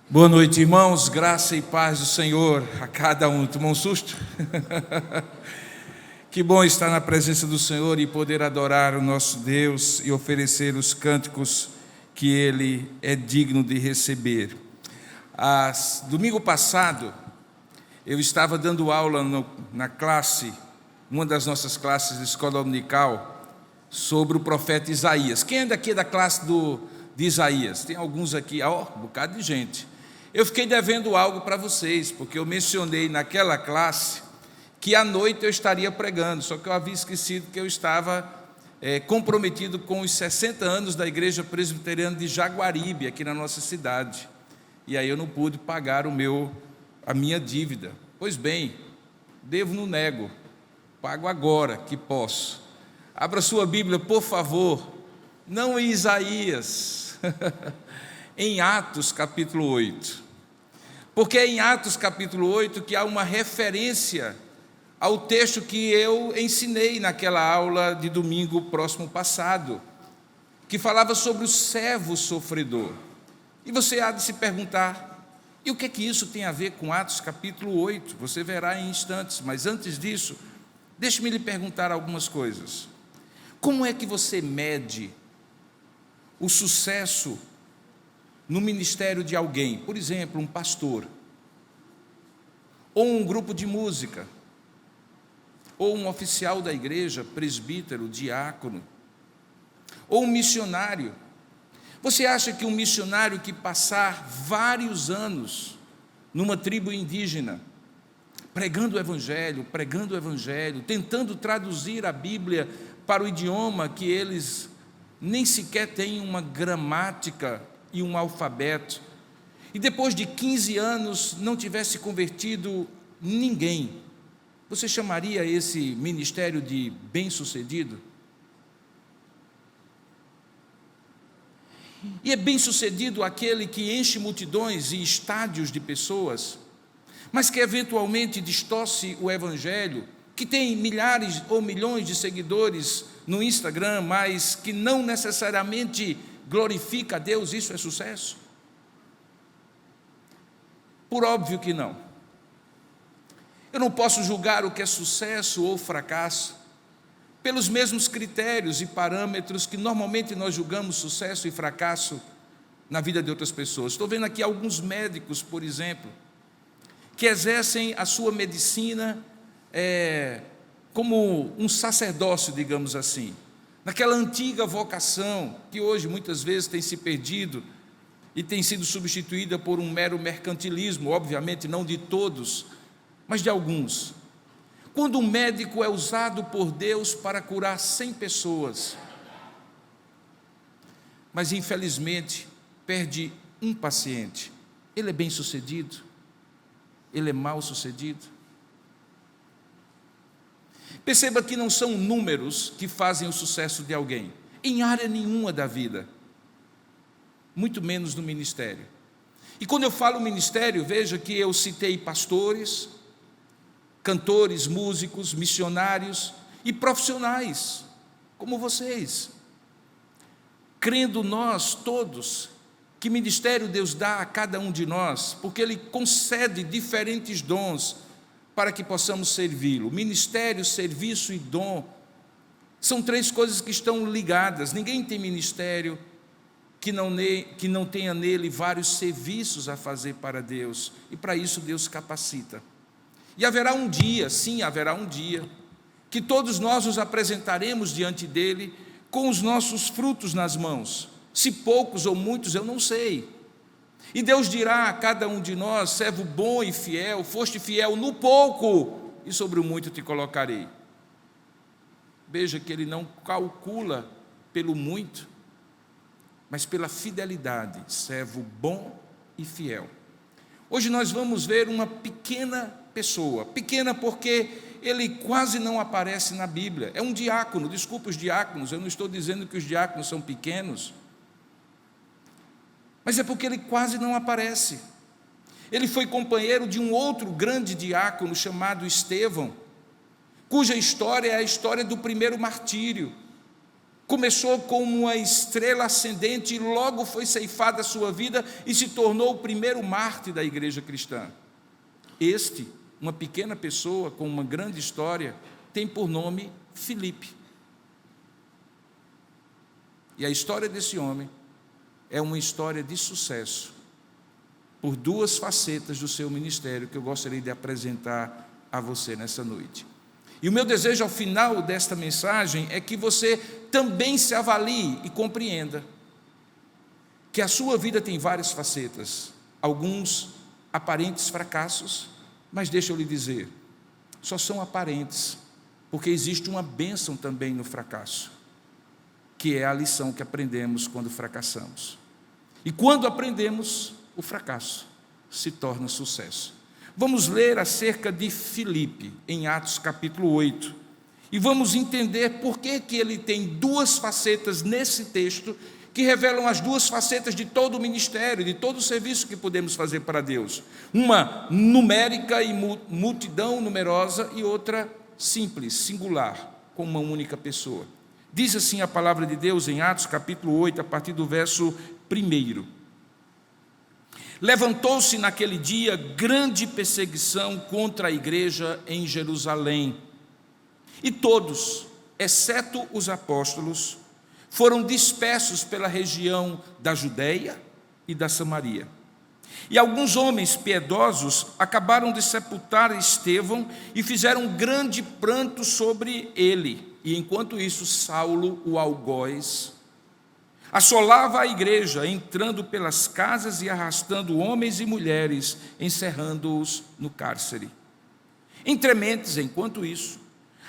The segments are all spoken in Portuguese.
Boa noite, irmãos, graça e paz do Senhor a cada um. Tomou um susto? Que bom estar na presença do Senhor e poder adorar o nosso Deus e oferecer os cânticos que Ele é digno de receber. Domingo passado, eu estava dando aula na classe, uma das nossas classes de escola dominical, sobre o profeta Isaías. Quem é daqui da classe de Isaías? Tem alguns aqui, um bocado de gente. Eu fiquei devendo algo para vocês, porque eu mencionei naquela classe que à noite eu estaria pregando, só que eu havia esquecido que eu estava comprometido com os 60 anos da Igreja Presbiteriana de Jaguaribe, aqui na nossa cidade, e aí eu não pude pagar a minha dívida. Pois bem, devo, não nego, pago agora que posso. Abra sua Bíblia, por favor, não em Isaías, em Atos capítulo 8. Porque é em Atos capítulo 8 que há uma referência ao texto que eu ensinei naquela aula de domingo próximo passado, que falava sobre o servo sofredor. E você há de se perguntar, e o que é que isso tem a ver com Atos capítulo 8? Você verá em instantes, mas antes disso, deixe-me lhe perguntar algumas coisas. Como é que você mede o sucesso no ministério de alguém, por exemplo, um pastor, ou um grupo de música, ou um oficial da igreja, presbítero, diácono, ou um missionário? Você acha que um missionário que passar vários anos numa tribo indígena, pregando o evangelho, tentando traduzir a Bíblia para o idioma que eles nem sequer têm uma gramática e um alfabeto, e depois de 15 anos não tivesse convertido ninguém, você chamaria esse ministério de bem-sucedido? E é bem-sucedido aquele que enche multidões e estádios de pessoas, mas que eventualmente distorce o evangelho, que tem milhares ou milhões de seguidores no Instagram, mas que não necessariamente glorifica a Deus? Isso é sucesso? Por óbvio que não. Eu não posso julgar o que é sucesso ou fracasso pelos mesmos critérios e parâmetros que normalmente nós julgamos sucesso e fracasso na vida de outras pessoas. Estou vendo aqui alguns médicos, por exemplo, que exercem a sua medicina como um sacerdócio, digamos assim, naquela antiga vocação que hoje muitas vezes tem se perdido e tem sido substituída por um mero mercantilismo, obviamente não de todos, mas de alguns. Quando um médico é usado por Deus para curar 100 pessoas, mas infelizmente perde um paciente, ele é bem-sucedido? Ele é mal-sucedido? Perceba que não são números que fazem o sucesso de alguém, em área nenhuma da vida, muito menos no ministério. E quando eu falo ministério, veja que eu citei pastores, cantores, músicos, missionários e profissionais, como vocês, crendo nós todos que ministério Deus dá a cada um de nós, porque Ele concede diferentes dons para que possamos servi-lo. Ministério, serviço e dom são três coisas que estão ligadas. Ninguém tem ministério que não tenha nele vários serviços a fazer para Deus, e para isso Deus capacita. E haverá um dia, sim, haverá um dia, que todos nós nos apresentaremos diante dele com os nossos frutos nas mãos, se poucos ou muitos, eu não sei. E Deus dirá a cada um de nós: servo bom e fiel, foste fiel no pouco, e sobre o muito te colocarei. Veja que Ele não calcula pelo muito, mas pela fidelidade, servo bom e fiel. Hoje nós vamos ver uma pequena pessoa, pequena porque ele quase não aparece na Bíblia. É um diácono, desculpa os diáconos, eu não estou dizendo que os diáconos são pequenos, mas é porque ele quase não aparece. Ele foi companheiro de um outro grande diácono chamado Estevão, cuja história é a história do primeiro martírio. Começou como uma estrela ascendente e logo foi ceifada a sua vida e se tornou o primeiro mártir da igreja cristã. Este, uma pequena pessoa com uma grande história, tem por nome Filipe. E a história desse homem é uma história de sucesso, por duas facetas do seu ministério que eu gostaria de apresentar a você nessa noite. E o meu desejo ao final desta mensagem é que você também se avalie e compreenda que a sua vida tem várias facetas, alguns aparentes fracassos, mas deixa eu lhe dizer, só são aparentes, porque existe uma bênção também no fracasso, que é a lição que aprendemos quando fracassamos. E quando aprendemos, o fracasso se torna sucesso. Vamos ler acerca de Filipe, em Atos capítulo 8, e vamos entender por que ele tem duas facetas nesse texto, que revelam as duas facetas de todo o ministério, de todo o serviço que podemos fazer para Deus. Uma numérica e multidão numerosa, e outra simples, singular, com uma única pessoa. Diz assim a palavra de Deus em Atos capítulo 8, a partir do verso 1. Levantou-se naquele dia grande perseguição contra a igreja em Jerusalém, e todos, exceto os apóstolos, foram dispersos pela região da Judeia e da Samaria. E alguns homens piedosos acabaram de sepultar Estevão e fizeram grande pranto sobre ele. E enquanto isso, Saulo, o algoz, assolava a igreja, entrando pelas casas e arrastando homens e mulheres, encerrando-os no cárcere. Entrementes, enquanto isso,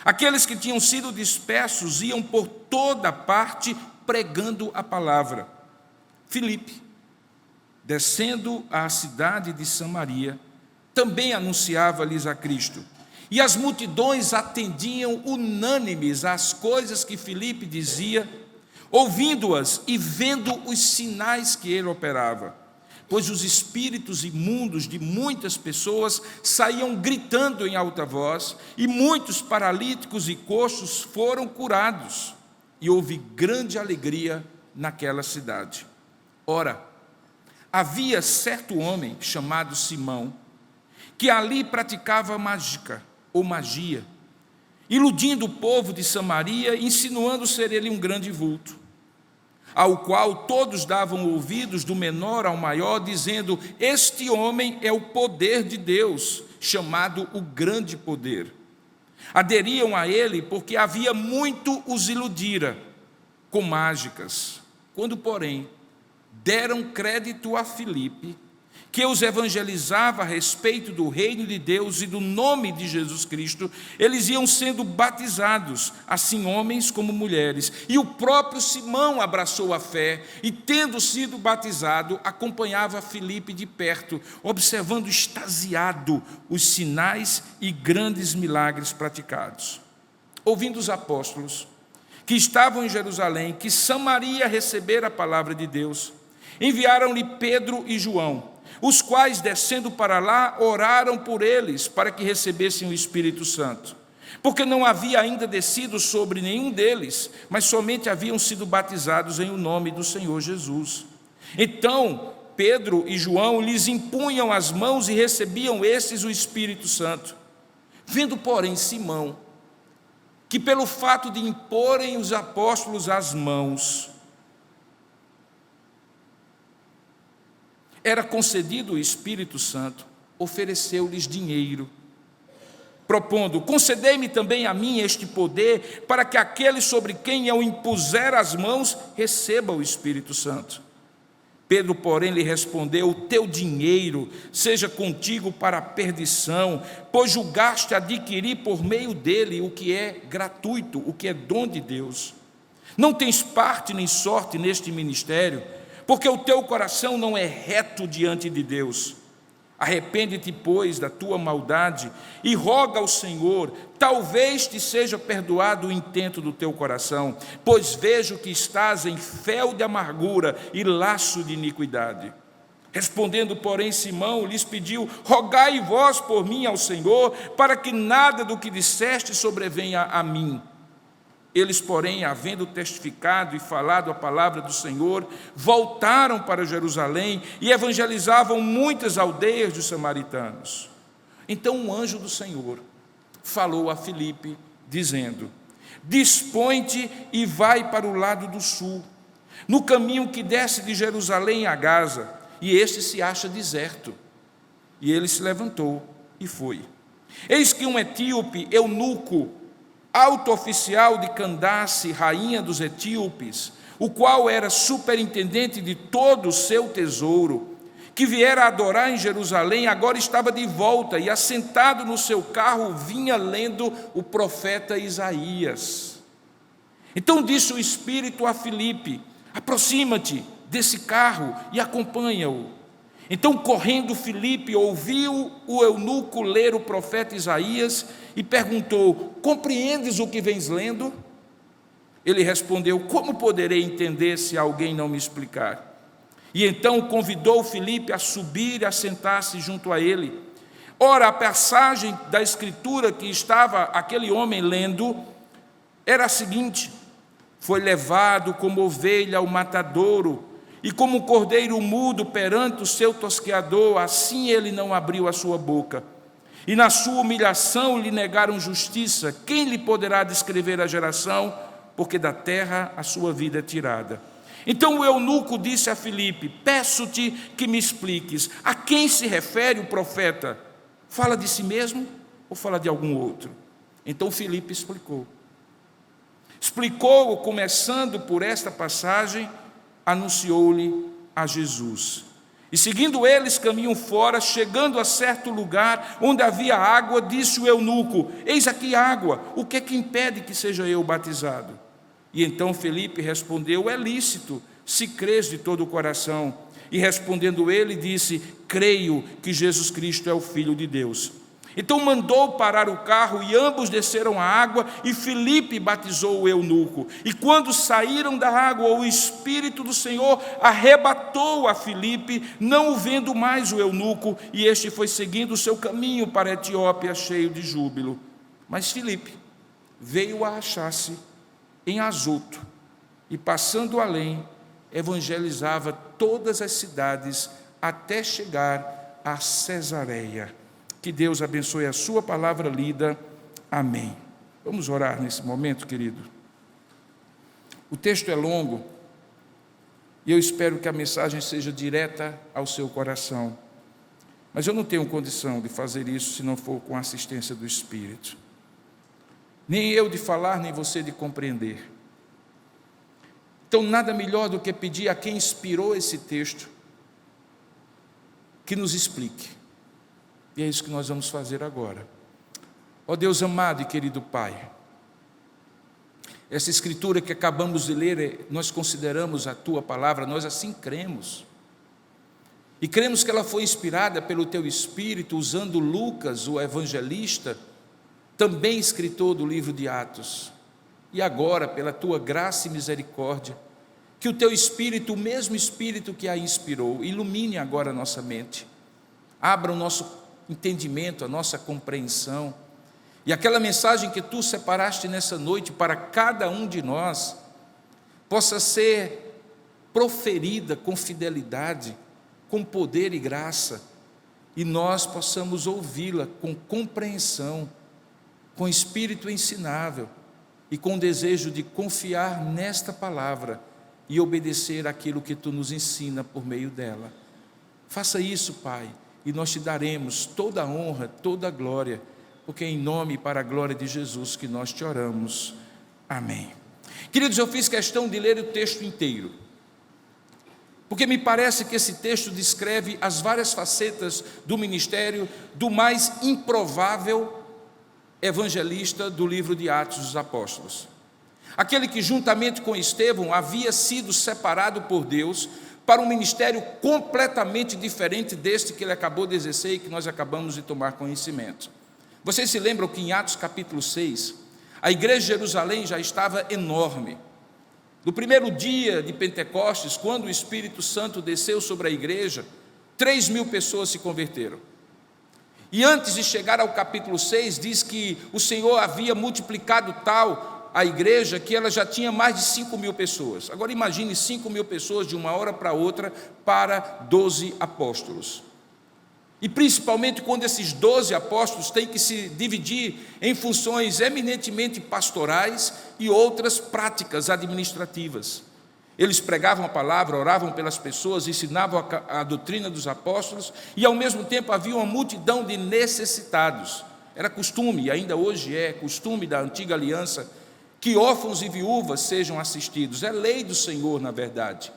aqueles que tinham sido dispersos iam por toda parte pregando a palavra. Filipe, descendo à cidade de Samaria, também anunciava-lhes a Cristo. E as multidões atendiam unânimes às coisas que Filipe dizia, ouvindo-as e vendo os sinais que ele operava, pois os espíritos imundos de muitas pessoas saíam gritando em alta voz, e muitos paralíticos e coxos foram curados, e houve grande alegria naquela cidade. Ora, havia certo homem chamado Simão, que ali praticava mágica ou magia, iludindo o povo de Samaria, insinuando ser ele um grande vulto, ao qual todos davam ouvidos, do menor ao maior, dizendo: este homem é o poder de Deus, chamado o grande poder. Aderiam a ele porque havia muito os iludira com mágicas. Quando, porém, deram crédito a Filipe, que os evangelizava a respeito do reino de Deus e do nome de Jesus Cristo, eles iam sendo batizados, assim homens como mulheres. E o próprio Simão abraçou a fé e, tendo sido batizado, acompanhava Filipe de perto, observando extasiado os sinais e grandes milagres praticados. Ouvindo os apóstolos, que estavam em Jerusalém, que Samaria recebera a palavra de Deus, enviaram-lhe Pedro e João, os quais, descendo para lá, oraram por eles, para que recebessem o Espírito Santo, porque não havia ainda descido sobre nenhum deles, mas somente haviam sido batizados em o nome do Senhor Jesus. Então Pedro e João lhes impunham as mãos e recebiam estes o Espírito Santo. Vendo, porém, Simão, que pelo fato de imporem os apóstolos as mãos, era concedido o Espírito Santo, ofereceu-lhes dinheiro, propondo: concedei-me também a mim este poder, para que aquele sobre quem eu impuser as mãos receba o Espírito Santo. Pedro, porém, lhe respondeu: o teu dinheiro seja contigo para a perdição, pois julgaste adquirir por meio dele o que é gratuito, o que é dom de Deus. Não tens parte nem sorte neste ministério, porque o teu coração não é reto diante de Deus. Arrepende-te, pois, da tua maldade e roga ao Senhor, talvez te seja perdoado o intento do teu coração, pois vejo que estás em fel de amargura e laço de iniquidade. Respondendo, porém, Simão lhes pediu: rogai vós por mim ao Senhor, para que nada do que disseste sobrevenha a mim. Eles, porém, havendo testificado e falado a palavra do Senhor, voltaram para Jerusalém e evangelizavam muitas aldeias dos samaritanos. Então um anjo do Senhor falou a Filipe, dizendo: dispõe-te e vai para o lado do sul, no caminho que desce de Jerusalém a Gaza, e este se acha deserto. E ele se levantou e foi. Eis que um etíope, eunuco, alto oficial de Candace, rainha dos etíopes, o qual era superintendente de todo o seu tesouro, que viera adorar em Jerusalém, agora estava de volta e, assentado no seu carro, vinha lendo o profeta Isaías. Então disse o Espírito a Filipe: aproxima-te desse carro e acompanha-o. Então, correndo, Filipe ouviu o eunuco ler o profeta Isaías e perguntou: compreendes o que vens lendo? Ele respondeu: como poderei entender se alguém não me explicar? E então convidou Filipe a subir e a sentar-se junto a ele. Ora, a passagem da escritura que estava aquele homem lendo era a seguinte: foi levado como ovelha ao matadouro, e como cordeiro mudo perante o seu tosqueador, assim ele não abriu a sua boca. E na sua humilhação lhe negaram justiça. Quem lhe poderá descrever a geração? Porque da terra a sua vida é tirada. Então o eunuco disse a Filipe: peço-te que me expliques, a quem se refere o profeta? Fala de si mesmo ou fala de algum outro? Então Filipe explicou, começando por esta passagem, anunciou-lhe a Jesus. E seguindo eles, caminham fora, chegando a certo lugar onde havia água, disse o eunuco: eis aqui água, o que é que impede que seja eu batizado? E então Filipe respondeu: é lícito, se crês de todo o coração. E respondendo ele, disse: creio que Jesus Cristo é o Filho de Deus. Então mandou parar o carro e ambos desceram a água e Filipe batizou o eunuco. E quando saíram da água, o Espírito do Senhor arrebatou a Filipe, não o vendo mais o eunuco, e este foi seguindo o seu caminho para a Etiópia cheio de júbilo. Mas Filipe veio a achar-se em Azoto e, passando além, evangelizava todas as cidades até chegar a Cesareia. Que Deus abençoe a sua palavra lida. Amém. Vamos orar nesse momento, querido. O texto é longo e eu espero que a mensagem seja direta ao seu coração. Mas eu não tenho condição de fazer isso se não for com a assistência do Espírito. Nem eu de falar, nem você de compreender. Então, nada melhor do que pedir a quem inspirou esse texto que nos explique. E é isso que nós vamos fazer agora. Ó Deus amado e querido Pai, essa escritura que acabamos de ler, nós consideramos a Tua palavra, nós assim cremos. E cremos que ela foi inspirada pelo Teu Espírito, usando Lucas, o evangelista, também escritor do livro de Atos. E agora, pela Tua graça e misericórdia, que o Teu Espírito, o mesmo Espírito que a inspirou, ilumine agora a nossa mente, abra o nosso entendimento, a nossa compreensão, e aquela mensagem que Tu separaste nessa noite para cada um de nós, possa ser proferida com fidelidade, com poder e graça, e nós possamos ouvi-la com compreensão, com espírito ensinável, e com desejo de confiar nesta palavra, e obedecer aquilo que Tu nos ensina por meio dela. Faça isso, Pai, e nós Te daremos toda a honra, toda a glória, porque é em nome e para a glória de Jesus que nós Te oramos. Amém. Queridos, eu fiz questão de ler o texto inteiro, porque me parece que esse texto descreve as várias facetas do ministério do mais improvável evangelista do livro de Atos dos Apóstolos. Aquele que, juntamente com Estevão, havia sido separado por Deus para um ministério completamente diferente deste que ele acabou de exercer e que nós acabamos de tomar conhecimento. Vocês se lembram que em Atos capítulo 6, a igreja de Jerusalém já estava enorme. No primeiro dia de Pentecostes, quando o Espírito Santo desceu sobre a igreja, 3.000 pessoas se converteram. E antes de chegar ao capítulo 6, diz que o Senhor havia multiplicado tal a igreja que ela já tinha mais de 5.000 pessoas. Agora imagine 5.000 pessoas de uma hora para outra para 12 apóstolos. E principalmente quando esses 12 apóstolos têm que se dividir em funções eminentemente pastorais e outras práticas administrativas. Eles pregavam a palavra, oravam pelas pessoas, ensinavam a doutrina dos apóstolos e ao mesmo tempo havia uma multidão de necessitados. Era costume, e ainda hoje é costume da antiga aliança, que órfãos e viúvas sejam assistidos. É lei do Senhor, na verdade.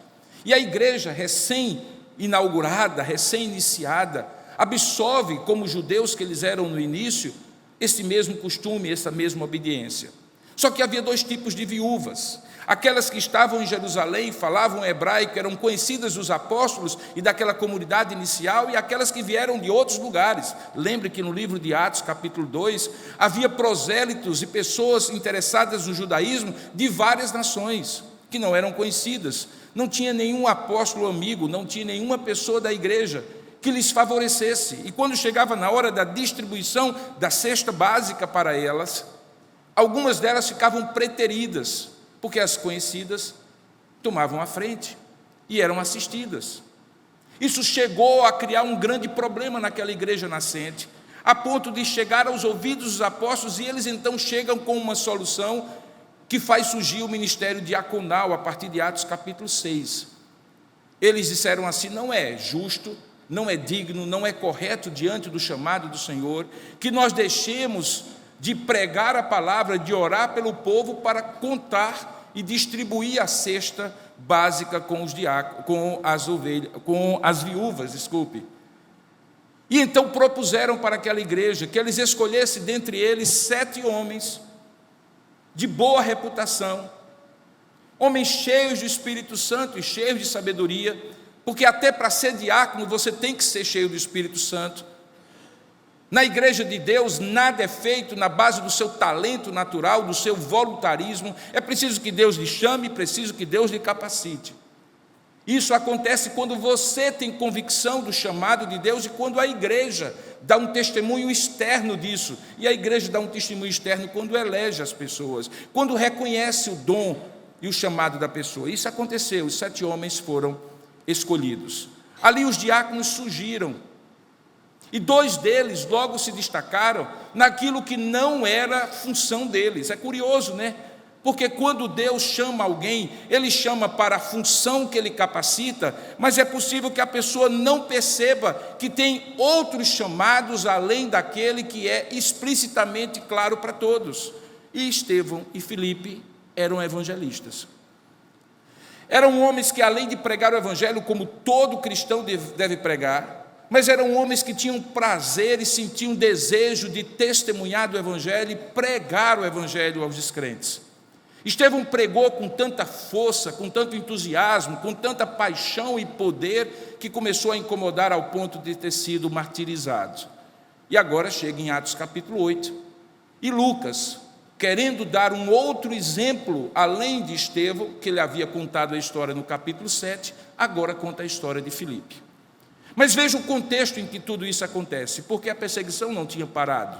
E a igreja recém-inaugurada, recém-iniciada, absorve, como judeus que eles eram no início, esse mesmo costume, essa mesma obediência. Só que havia 2 tipos de viúvas. Aquelas que estavam em Jerusalém, falavam hebraico, eram conhecidas dos apóstolos e daquela comunidade inicial, e aquelas que vieram de outros lugares. Lembre que no livro de Atos, capítulo 2, havia prosélitos e pessoas interessadas no judaísmo de várias nações, que não eram conhecidas. Não tinha nenhum apóstolo amigo, não tinha nenhuma pessoa da igreja que lhes favorecesse. E quando chegava na hora da distribuição da cesta básica para elas, algumas delas ficavam preteridas, porque as conhecidas tomavam a frente e eram assistidas. Isso chegou a criar um grande problema naquela igreja nascente, a ponto de chegar aos ouvidos dos apóstolos, e eles então chegam com uma solução que faz surgir o ministério diaconal a partir de Atos capítulo 6. Eles disseram assim: não é justo, não é digno, não é correto diante do chamado do Senhor, que nós deixemos de pregar a palavra, de orar pelo povo para contar e distribuir a cesta básica com as viúvas. E então propuseram para aquela igreja que eles escolhessem dentre eles 7 homens de boa reputação, homens cheios do Espírito Santo e cheios de sabedoria, porque até para ser diácono você tem que ser cheio do Espírito Santo. Na igreja de Deus, nada é feito na base do seu talento natural, do seu voluntarismo. É preciso que Deus lhe chame, preciso que Deus lhe capacite. Isso acontece quando você tem convicção do chamado de Deus e quando a igreja dá um testemunho externo disso. E a igreja dá um testemunho externo quando elege as pessoas, quando reconhece o dom e o chamado da pessoa. Isso aconteceu, os 7 homens foram escolhidos. Ali os diáconos surgiram, e 2 deles logo se destacaram naquilo que não era função deles. É curioso, né? Porque quando Deus chama alguém, Ele chama para a função que Ele capacita, mas é possível que a pessoa não perceba que tem outros chamados além daquele que é explicitamente claro para todos. E Estevão e Filipe eram evangelistas. Eram homens que, além de pregar o evangelho como todo cristão deve pregar, mas eram homens que tinham prazer e sentiam desejo de testemunhar do evangelho e pregar o evangelho aos descrentes. Estevão pregou com tanta força, com tanto entusiasmo, com tanta paixão e poder, que começou a incomodar ao ponto de ter sido martirizado. E agora chega em Atos capítulo 8, e Lucas, querendo dar um outro exemplo, além de Estevão, que ele havia contado a história no capítulo 7, agora conta a história de Filipe. Mas veja o contexto em que tudo isso acontece, porque a perseguição não tinha parado.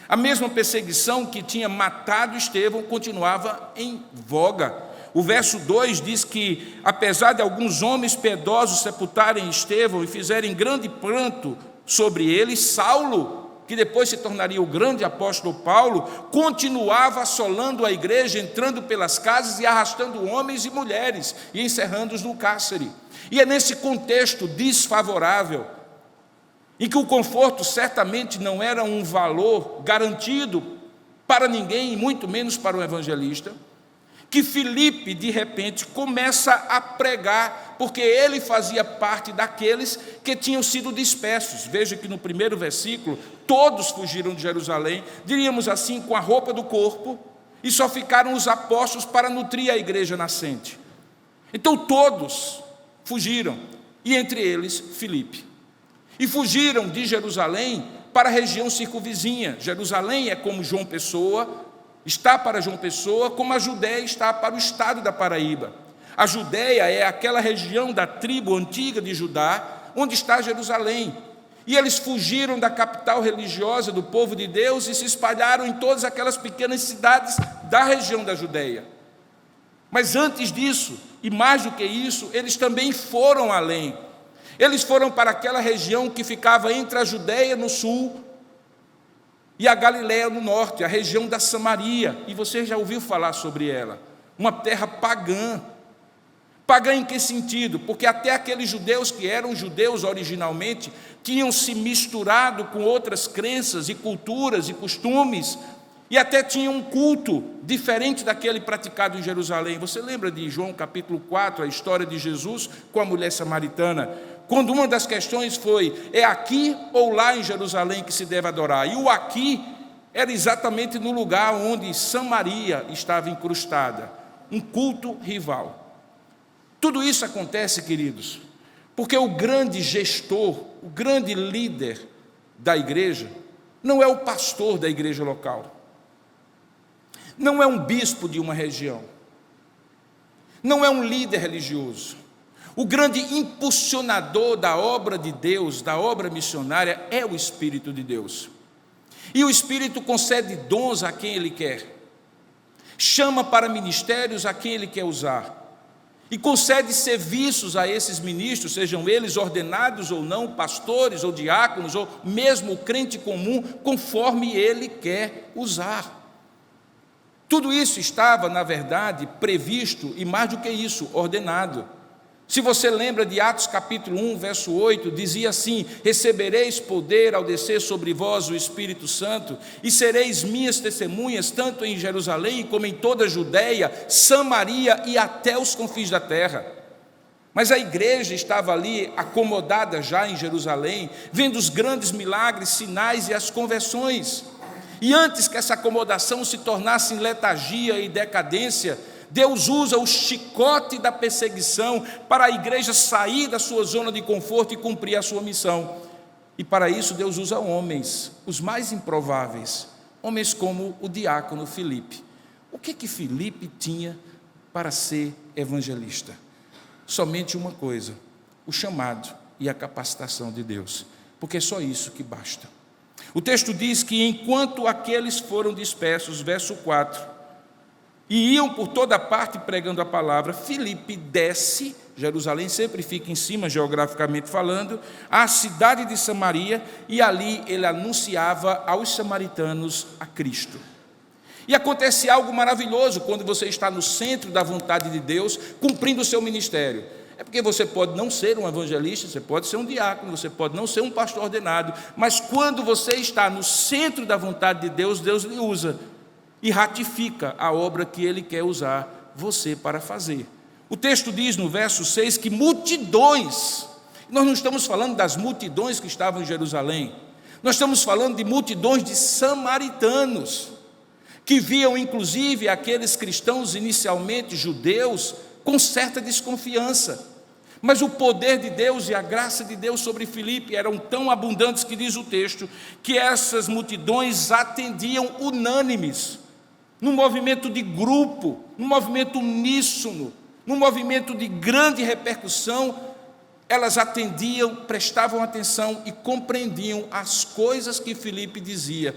A mesma perseguição que tinha matado Estevão continuava em voga. O verso 2 diz que, apesar de alguns homens piedosos sepultarem Estevão e fizerem grande pranto sobre ele, Saulo, que depois se tornaria o grande apóstolo Paulo, continuava assolando a igreja, entrando pelas casas e arrastando homens e mulheres e encerrando-os no cárcere. E é nesse contexto desfavorável, em que o conforto certamente não era um valor garantido para ninguém, e muito menos para um evangelista, que Filipe, de repente, começa a pregar, porque ele fazia parte daqueles que tinham sido dispersos. Veja que no primeiro versículo, todos fugiram de Jerusalém, diríamos assim, com a roupa do corpo, e só ficaram os apóstolos para nutrir a igreja nascente. Então todos fugiram, e entre eles Filipe. E fugiram de Jerusalém para a região circunvizinha. Jerusalém é como João Pessoa, está para João Pessoa, como a Judéia está para o estado da Paraíba. A Judéia é aquela região da tribo antiga de Judá, onde está Jerusalém. E eles fugiram da capital religiosa do povo de Deus e se espalharam em todas aquelas pequenas cidades da região da Judeia. Mas antes disso, e mais do que isso, eles também foram além. Eles foram para aquela região que ficava entre a Judeia no sul e a Galiléia no norte, a região da Samaria. E você já ouviu falar sobre ela? Uma terra pagã. Pagã em que sentido? Porque até aqueles judeus que eram judeus originalmente tinham se misturado com outras crenças e culturas e costumes, e até tinham um culto diferente daquele praticado em Jerusalém. Você lembra de João capítulo 4, a história de Jesus com a mulher samaritana, quando uma das questões foi: é aqui ou lá em Jerusalém que se deve adorar? E o aqui era exatamente no lugar onde Samaria estava incrustada, um culto rival. Tudo isso acontece, queridos, porque o grande gestor, o grande líder da igreja, não é o pastor da igreja local, não é um bispo de uma região, não é um líder religioso. O grande impulsionador da obra de Deus, da obra missionária, é o Espírito de Deus. E o Espírito concede dons a quem Ele quer, chama para ministérios a quem Ele quer usar, e concede serviços a esses ministros, sejam eles ordenados ou não, pastores ou diáconos, ou mesmo o crente comum, conforme Ele quer usar. Tudo isso estava, na verdade, previsto, e mais do que isso, ordenado. Se você lembra de Atos capítulo 1, verso 8, dizia assim: recebereis poder ao descer sobre vós o Espírito Santo, e sereis minhas testemunhas, tanto em Jerusalém como em toda a Judeia, Samaria e até os confins da terra. Mas a igreja estava ali acomodada já em Jerusalém, vendo os grandes milagres, sinais e as conversões. E antes que essa acomodação se tornasse em letargia e decadência, Deus usa o chicote da perseguição para a igreja sair da sua zona de conforto e cumprir a sua missão. E para isso Deus usa homens, os mais improváveis, homens como o diácono Filipe. O que Filipe tinha para ser evangelista? Somente uma coisa: o chamado e a capacitação de Deus, porque é só isso que basta. O texto diz que enquanto aqueles foram dispersos, verso 4, e iam por toda parte pregando a palavra, Filipe desce, Jerusalém sempre fica em cima, geograficamente falando, à cidade de Samaria, e ali ele anunciava aos samaritanos a Cristo. E acontece algo maravilhoso quando você está no centro da vontade de Deus, cumprindo o seu ministério. É porque você pode não ser um evangelista, você pode ser um diácono, você pode não ser um pastor ordenado, mas quando você está no centro da vontade de Deus, Deus lhe usa e ratifica a obra que Ele quer usar você para fazer. O texto diz no verso 6 que multidões, nós não estamos falando das multidões que estavam em Jerusalém, nós estamos falando de multidões de samaritanos, que viam inclusive aqueles cristãos inicialmente judeus com certa desconfiança. Mas o poder de Deus e a graça de Deus sobre Filipe eram tão abundantes que diz o texto, que essas multidões atendiam unânimes, num movimento de grupo, num movimento uníssono, num movimento de grande repercussão. Elas atendiam, prestavam atenção e compreendiam as coisas que Filipe dizia,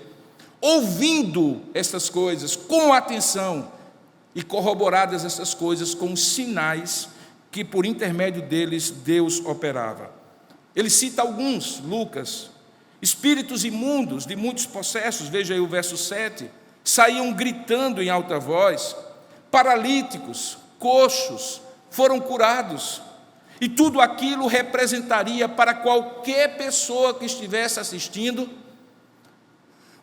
ouvindo essas coisas com atenção e corroboradas essas coisas com os sinais que por intermédio deles Deus operava. Ele cita alguns, Lucas: espíritos imundos de muitos possessos, veja aí o verso 7, saíam gritando em alta voz, paralíticos, coxos foram curados, e tudo aquilo representaria para qualquer pessoa que estivesse assistindo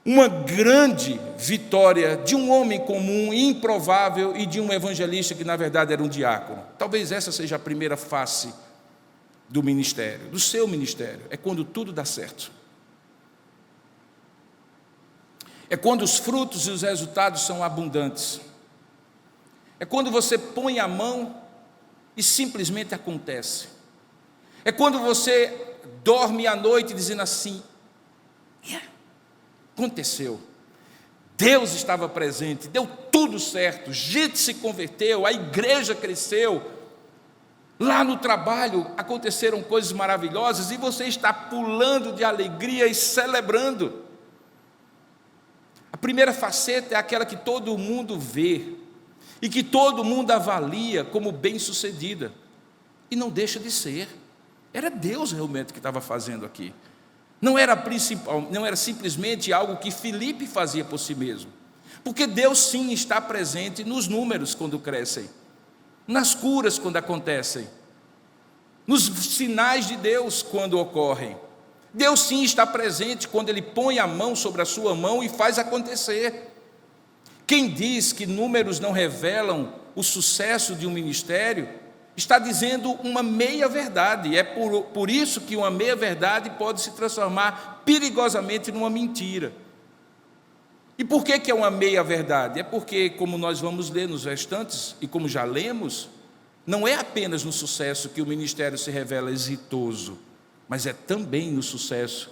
uma grande vitória de um homem comum, improvável, e de um evangelista que na verdade era um diácono. Talvez essa seja a primeira face do ministério, do seu ministério, é quando tudo dá certo. É quando os frutos e os resultados são abundantes. É quando você põe a mão e simplesmente acontece. É quando você dorme à noite dizendo assim: aconteceu. Deus estava presente, deu tudo certo, gente se converteu, a igreja cresceu. Lá no trabalho aconteceram coisas maravilhosas e você está pulando de alegria e celebrando. A primeira faceta é aquela que todo mundo vê e que todo mundo avalia como bem-sucedida, e não deixa de ser. Era Deus realmente que estava fazendo aqui. Não era simplesmente algo que Filipe fazia por si mesmo, porque Deus sim está presente nos números quando crescem, nas curas quando acontecem, nos sinais de Deus quando ocorrem. Deus sim está presente quando Ele põe a mão sobre a sua mão e faz acontecer. Quem diz que números não revelam o sucesso de um ministério, está dizendo uma meia-verdade. É por isso que uma meia-verdade pode se transformar perigosamente numa mentira. E por que é uma meia-verdade? É porque, como nós vamos ler nos restantes, e como já lemos, não é apenas no sucesso que o ministério se revela exitoso, mas é também no sucesso,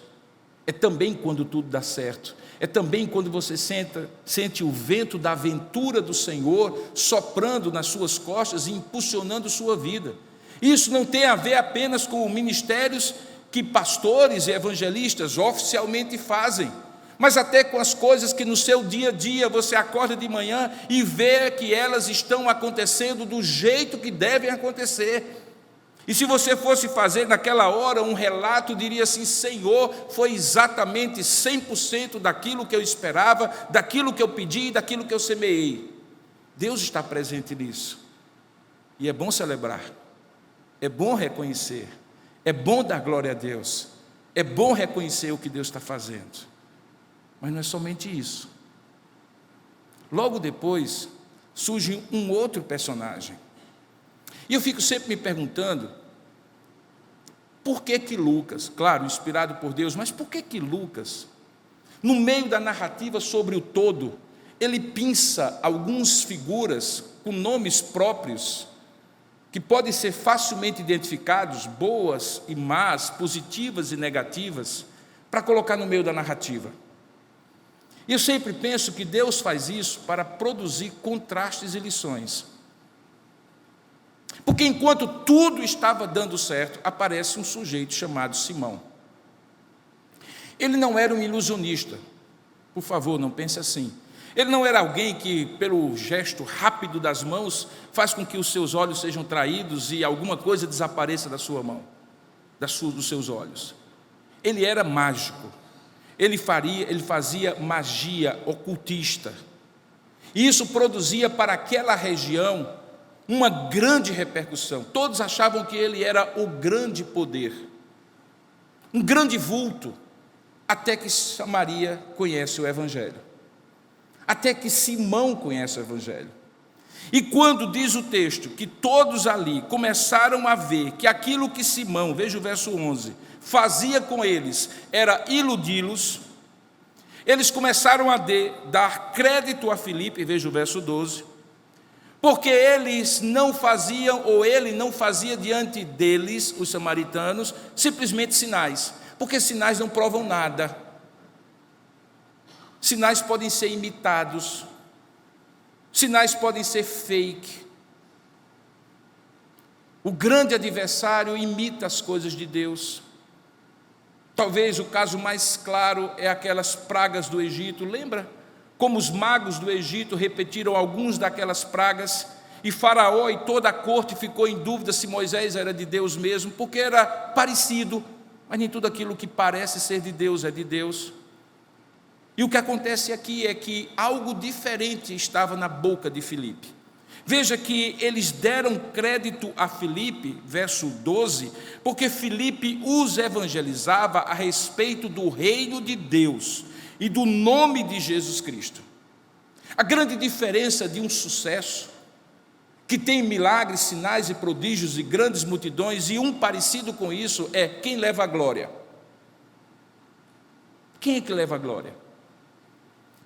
é também quando tudo dá certo, é também quando você sente o vento da aventura do Senhor soprando nas suas costas e impulsionando sua vida. Isso não tem a ver apenas com ministérios que pastores e evangelistas oficialmente fazem, mas até com as coisas que no seu dia a dia você acorda de manhã e vê que elas estão acontecendo do jeito que devem acontecer. E se você fosse fazer naquela hora um relato, diria assim: Senhor, foi exatamente 100% daquilo que eu esperava, daquilo que eu pedi, daquilo que eu semeei. Deus está presente nisso. E é bom celebrar, é bom reconhecer, é bom dar glória a Deus, é bom reconhecer o que Deus está fazendo. Mas não é somente isso. Logo depois surge um outro personagem. E eu fico sempre me perguntando, por que Lucas, claro, inspirado por Deus, mas por que Lucas, no meio da narrativa sobre o todo, ele pinça algumas figuras com nomes próprios, que podem ser facilmente identificados, boas e más, positivas e negativas, para colocar no meio da narrativa? E eu sempre penso que Deus faz isso para produzir contrastes e lições. Porque enquanto tudo estava dando certo, aparece um sujeito chamado Simão. Ele não era um ilusionista, por favor, não pense assim. Ele não era alguém que, pelo gesto rápido das mãos, faz com que os seus olhos sejam traídos e alguma coisa desapareça da sua mão, dos seus olhos. Ele era mágico. Ele fazia magia ocultista. E isso produzia para aquela região uma grande repercussão. Todos achavam que ele era o grande poder, um grande vulto, até que Samaria conhece o Evangelho, até que Simão conhece o Evangelho. E quando diz o texto que todos ali começaram a ver que aquilo que Simão, veja o verso 11, fazia com eles era iludi-los, eles começaram a dar crédito a Filipe, veja o verso 12, porque eles não faziam, ou ele não fazia diante deles, os samaritanos, simplesmente sinais, porque sinais não provam nada. Sinais podem ser imitados, sinais podem ser fake. O grande adversário imita as coisas de Deus. Talvez o caso mais claro é aquelas pragas do Egito. Lembra como os magos do Egito repetiram alguns daquelas pragas, e Faraó e toda a corte ficou em dúvida se Moisés era de Deus mesmo, porque era parecido, mas nem tudo aquilo que parece ser de Deus é de Deus. E o que acontece aqui é que algo diferente estava na boca de Filipe. Veja que eles deram crédito a Filipe, verso 12, porque Filipe os evangelizava a respeito do reino de Deus e do nome de Jesus Cristo. A grande diferença de um sucesso, que tem milagres, sinais e prodígios e grandes multidões, e um parecido com isso, é quem leva a glória. Quem é que leva a glória?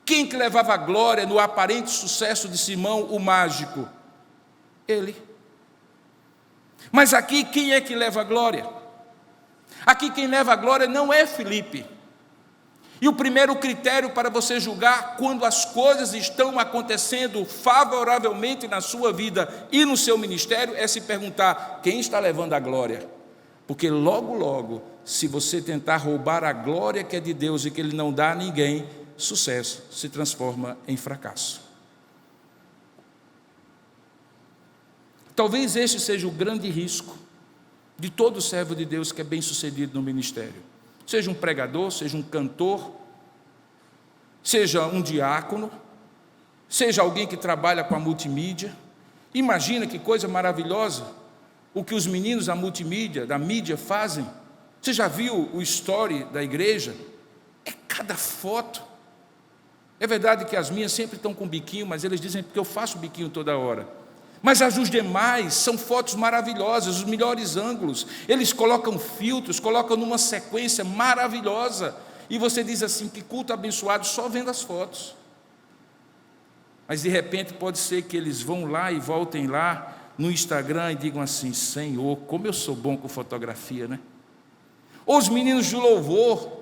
Quem que levava a glória no aparente sucesso de Simão, o mágico? Ele. Mas aqui, quem é que leva a glória? Aqui quem leva a glória não é Filipe. E o primeiro critério para você julgar quando as coisas estão acontecendo favoravelmente na sua vida e no seu ministério é se perguntar: quem está levando a glória? Porque logo, logo, se você tentar roubar a glória que é de Deus e que Ele não dá a ninguém, sucesso se transforma em fracasso. Talvez este seja o grande risco de todo servo de Deus que é bem sucedido no ministério. Seja um pregador, seja um cantor, seja um diácono, seja alguém que trabalha com a multimídia. Imagina que coisa maravilhosa o que os meninos da multimídia, da mídia fazem. Você já viu o story da igreja? É cada foto. É verdade que as minhas sempre estão com biquinho, mas eles dizem porque eu faço biquinho toda hora. Mas as dos demais são fotos maravilhosas, os melhores ângulos. Eles colocam filtros, colocam numa sequência maravilhosa. E você diz assim: que culto abençoado, só vendo as fotos. Mas de repente pode ser que eles vão lá e voltem lá no Instagram e digam assim: Senhor, como eu sou bom com fotografia, né? Ou os meninos de louvor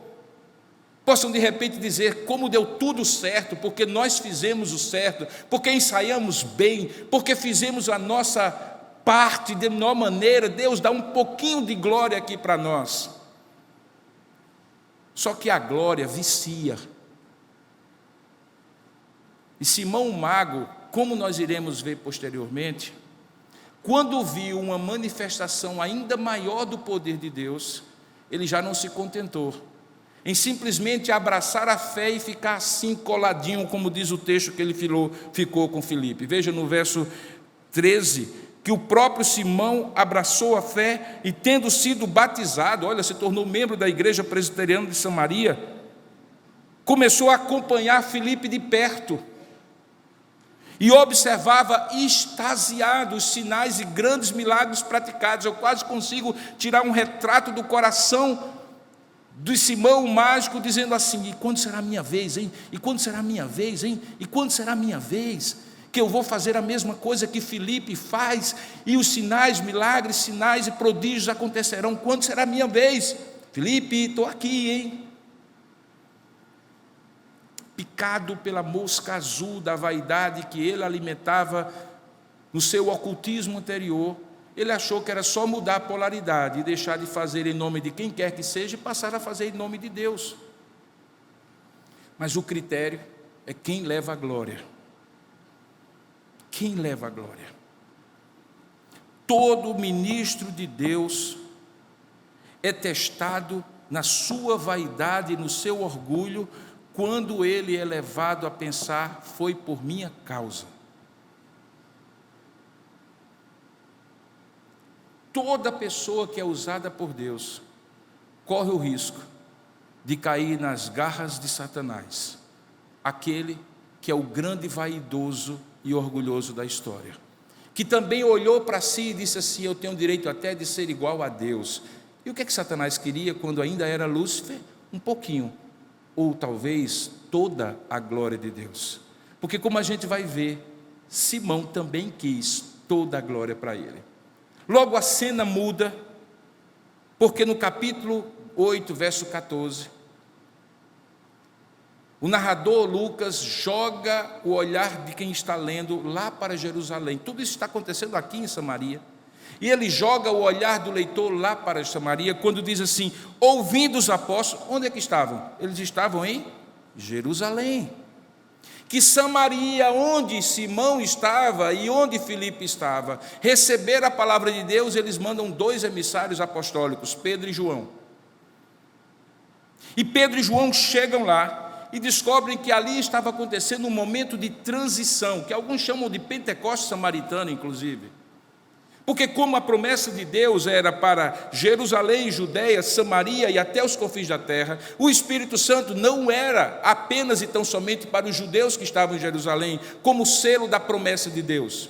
possam de repente dizer: como deu tudo certo, porque nós fizemos o certo, porque ensaiamos bem, porque fizemos a nossa parte de menor maneira, Deus dá um pouquinho de glória aqui para nós. Só que a glória vicia. E Simão o Mago, como nós iremos ver posteriormente, quando viu uma manifestação ainda maior do poder de Deus, ele já não se contentou em simplesmente abraçar a fé e ficar assim coladinho, como diz o texto que ele ficou com Filipe. Veja no verso 13, que o próprio Simão abraçou a fé e, tendo sido batizado, olha, se tornou membro da igreja presbiteriana de Samaria, começou a acompanhar Filipe de perto e observava extasiado os sinais e grandes milagres praticados. Eu quase consigo tirar um retrato do coração de Simão o mágico, dizendo assim: e quando será a minha vez, hein? E quando será a minha vez, hein? E quando será a minha vez? Que eu vou fazer a mesma coisa que Filipe faz, e os sinais, milagres, sinais e prodígios acontecerão. Quando será a minha vez? Filipe, estou aqui, hein? Picado pela mosca azul da vaidade que ele alimentava no seu ocultismo anterior, ele achou que era só mudar a polaridade e deixar de fazer em nome de quem quer que seja e passar a fazer em nome de Deus. Mas o critério é quem leva a glória. Quem leva a glória? Todo ministro de Deus é testado na sua vaidade e no seu orgulho quando ele é levado a pensar: foi por minha causa. Toda pessoa que é usada por Deus corre o risco de cair nas garras de Satanás, aquele que é o grande vaidoso e orgulhoso da história, que também olhou para si e disse assim: eu tenho direito até de ser igual a Deus. E o que é que Satanás queria quando ainda era Lúcifer? Um pouquinho, ou talvez toda a glória de Deus. Porque, como a gente vai ver, Simão também quis toda a glória para ele. Logo a cena muda, porque no capítulo 8, verso 14, o narrador Lucas joga o olhar de quem está lendo lá para Jerusalém. Tudo isso está acontecendo aqui em Samaria. E ele joga o olhar do leitor lá para Samaria, quando diz assim: ouvindo os apóstolos, onde é que estavam? Eles estavam em Jerusalém. Que Samaria, onde Simão estava e onde Filipe estava, receber a palavra de Deus, eles mandam 2 emissários apostólicos, Pedro e João. E Pedro e João chegam lá e descobrem que ali estava acontecendo um momento de transição, que alguns chamam de Pentecostes samaritano, inclusive. Porque como a promessa de Deus era para Jerusalém, Judeia, Samaria e até os confins da terra, o Espírito Santo não era apenas e tão somente para os judeus que estavam em Jerusalém, como selo da promessa de Deus.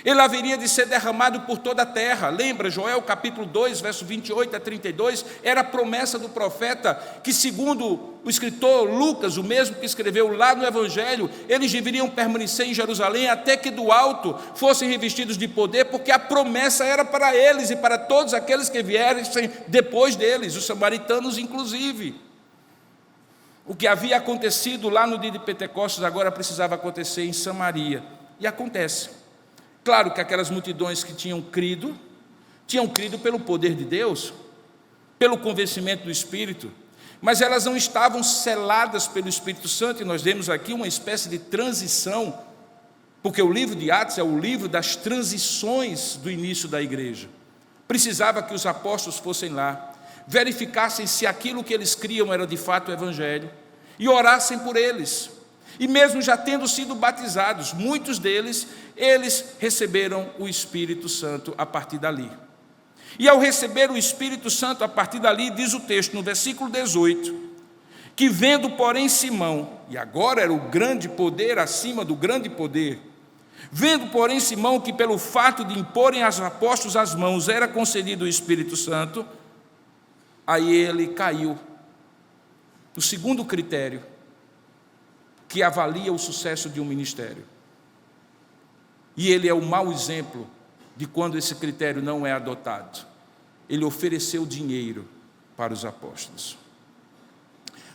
Ele haveria de ser derramado por toda a terra. Lembra, Joel capítulo 2, verso 28 a 32, era a promessa do profeta, que segundo o escritor Lucas, o mesmo que escreveu lá no Evangelho, eles deveriam permanecer em Jerusalém até que do alto fossem revestidos de poder, porque a promessa era para eles e para todos aqueles que viessem depois deles, os samaritanos inclusive. O que havia acontecido lá no dia de Pentecostes agora precisava acontecer em Samaria. E acontece. Claro que aquelas multidões que tinham crido pelo poder de Deus, pelo convencimento do Espírito, mas elas não estavam seladas pelo Espírito Santo, e nós vemos aqui uma espécie de transição, porque o livro de Atos é o livro das transições do início da igreja. Precisava que os apóstolos fossem lá, verificassem se aquilo que eles criam era de fato o Evangelho, e orassem por eles. E mesmo já tendo sido batizados, muitos deles, eles receberam o Espírito Santo a partir dali. E ao receber o Espírito Santo a partir dali, diz o texto no versículo 18, que vendo porém Simão, e agora era o grande poder acima do grande poder, vendo porém Simão que pelo fato de imporem aos apóstolos as mãos era concedido o Espírito Santo, aí ele caiu no segundo critério que avalia o sucesso de um ministério. E ele é o mau exemplo de quando esse critério não é adotado. Ele ofereceu dinheiro para os apóstolos.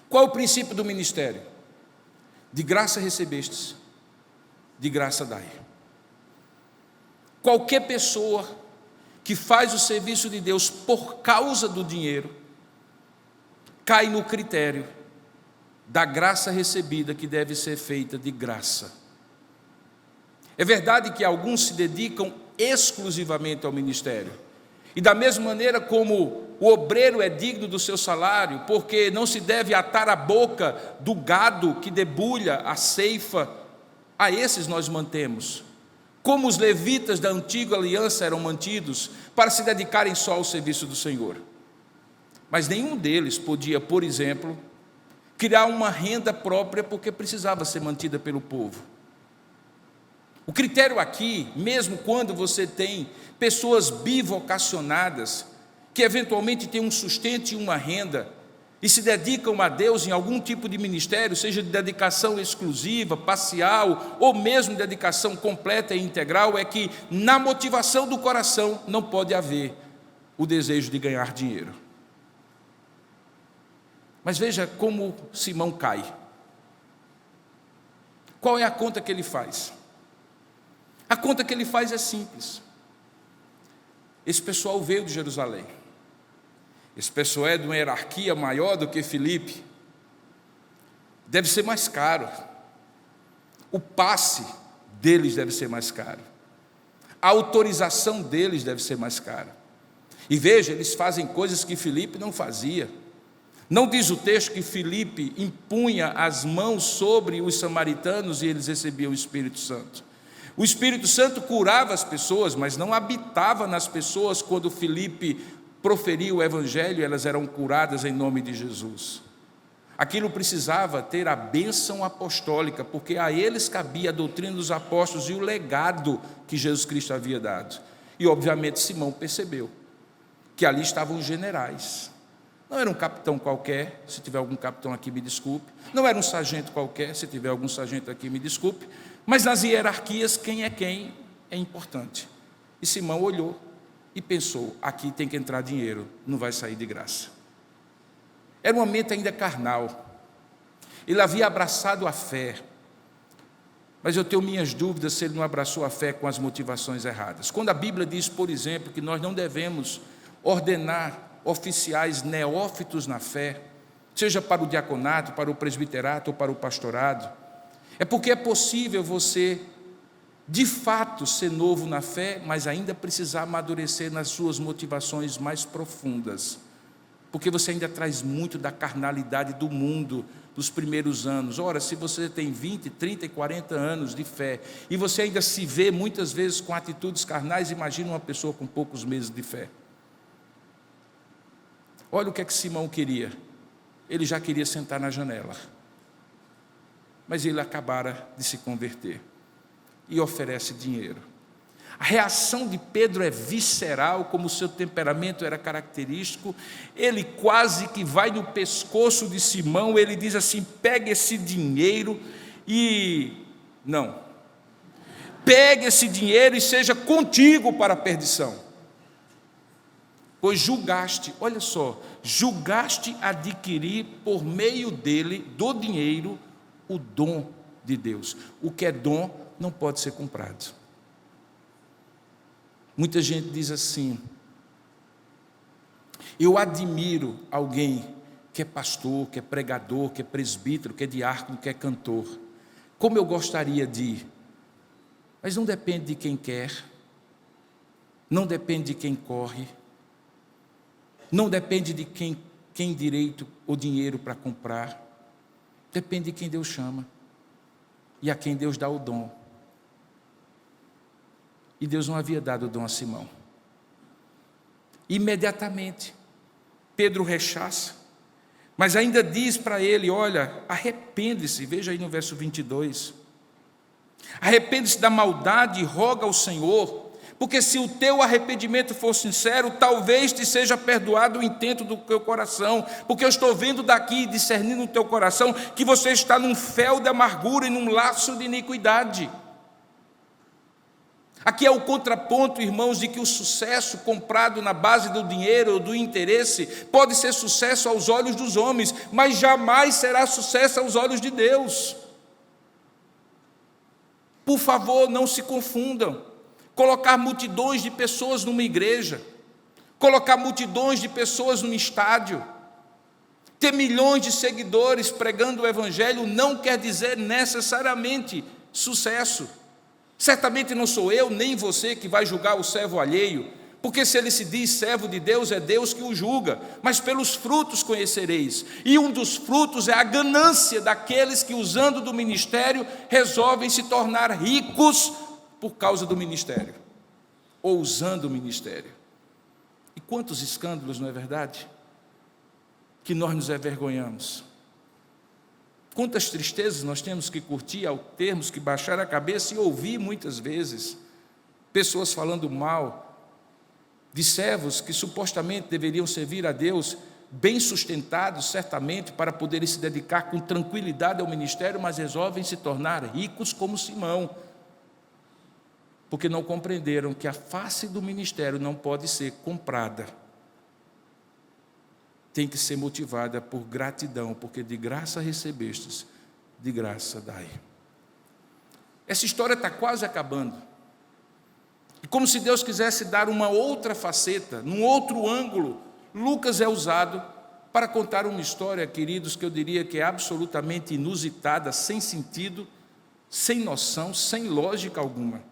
Qual o princípio do ministério? De graça recebestes, de graça dai. Qualquer pessoa que faz o serviço de Deus por causa do dinheiro, cai no critério da graça recebida, que deve ser feita de graça. É verdade que alguns se dedicam exclusivamente ao ministério, e da mesma maneira como o obreiro é digno do seu salário, porque não se deve atar a boca do gado que debulha a ceifa, a esses nós mantemos, como os levitas da antiga aliança eram mantidos, para se dedicarem só ao serviço do Senhor. Mas nenhum deles podia, por exemplo, criar uma renda própria, porque precisava ser mantida pelo povo. O critério aqui, mesmo quando você tem pessoas bivocacionadas, que eventualmente têm um sustento e uma renda, e se dedicam a Deus em algum tipo de ministério, seja de dedicação exclusiva, parcial, ou mesmo dedicação completa e integral, é que na motivação do coração não pode haver o desejo de ganhar dinheiro. Mas veja como Simão cai. Qual é a conta que ele faz? A conta que ele faz é simples. Esse pessoal veio de Jerusalém. Esse pessoal é de uma hierarquia maior do que Filipe. Deve ser mais caro. O passe deles deve ser mais caro. A autorização deles deve ser mais cara. E veja, eles fazem coisas que Filipe não fazia. Não diz o texto que Filipe impunha as mãos sobre os samaritanos e eles recebiam o Espírito Santo. O Espírito Santo curava as pessoas, mas não habitava nas pessoas. Quando Filipe proferia o Evangelho, elas eram curadas em nome de Jesus. Aquilo precisava ter a bênção apostólica, porque a eles cabia a doutrina dos apóstolos e o legado que Jesus Cristo havia dado. E obviamente Simão percebeu que ali estavam os generais. Não era um capitão qualquer, se tiver algum capitão aqui me desculpe. Não era um sargento qualquer, se tiver algum sargento aqui me desculpe. Mas nas hierarquias, quem é importante. E Simão olhou e pensou, aqui tem que entrar dinheiro, não vai sair de graça. Era um momento ainda carnal. Ele havia abraçado a fé, mas eu tenho minhas dúvidas se ele não abraçou a fé com as motivações erradas. Quando a Bíblia diz, por exemplo, que nós não devemos ordenar oficiais neófitos na fé, seja para o diaconato, para o presbiterato ou para o pastorado, é porque é possível você, de fato, ser novo na fé, mas ainda precisar amadurecer nas suas motivações mais profundas, porque você ainda traz muito da carnalidade do mundo dos primeiros anos. Ora, se você tem 20, 30 e 40 anos de fé, e você ainda se vê muitas vezes com atitudes carnais, imagina uma pessoa com poucos meses de fé. Olha o que é que Simão queria. Ele já queria sentar na janela, mas ele acabara de se converter e oferece dinheiro. A reação de Pedro é visceral, como o seu temperamento era característico. Ele quase que vai no pescoço de Simão. Ele diz assim: pegue esse dinheiro e... não, pegue esse dinheiro e seja contigo para a perdição. pois julgaste, olha só, julgaste adquirir por meio dele, do dinheiro, o dom de Deus. O que é dom não pode ser comprado. Muita gente diz assim: eu admiro alguém que é pastor, que é pregador, que é presbítero, que é diácono, que é cantor. Como eu gostaria de ir. Mas não depende de quem quer, não depende de quem corre, não depende de quem direito ou dinheiro para comprar. Depende de quem Deus chama e a quem Deus dá o dom. E Deus não havia dado o dom a Simão. Imediatamente, Pedro rechaça, mas ainda diz para ele: olha, arrepende-se, veja aí no verso 22. Arrepende-se da maldade e roga ao Senhor, porque se o teu arrependimento for sincero, talvez te seja perdoado o intento do teu coração, porque eu estou vendo daqui, discernindo no teu coração, que você está num fel de amargura e num laço de iniquidade. Aqui é o contraponto, irmãos, de que o sucesso comprado na base do dinheiro ou do interesse pode ser sucesso aos olhos dos homens, mas jamais será sucesso aos olhos de Deus. Por favor, não se confundam. Colocar multidões de pessoas numa igreja, colocar multidões de pessoas num estádio, ter milhões de seguidores pregando o evangelho não quer dizer necessariamente sucesso. Certamente não sou eu nem você que vai julgar o servo alheio, porque se ele se diz servo de Deus, é Deus que o julga, mas pelos frutos conhecereis, e um dos frutos é a ganância daqueles que, usando do ministério, resolvem se tornar ricos por causa do ministério, ou usando o ministério. E quantos escândalos, não é verdade? Que nós nos envergonhamos. Quantas tristezas nós temos que curtir ao termos que baixar a cabeça e ouvir muitas vezes pessoas falando mal de servos que supostamente deveriam servir a Deus, bem sustentados certamente para poderem se dedicar com tranquilidade ao ministério, mas resolvem se tornar ricos como Simão, porque não compreenderam que a face do ministério não pode ser comprada. Tem que ser motivada por gratidão, porque de graça recebestes, de graça dai. Essa história está quase acabando. E como se Deus quisesse dar uma outra faceta, num outro ângulo, Lucas é usado para contar uma história, queridos, que eu diria que é absolutamente inusitada, sem sentido, sem noção, sem lógica alguma.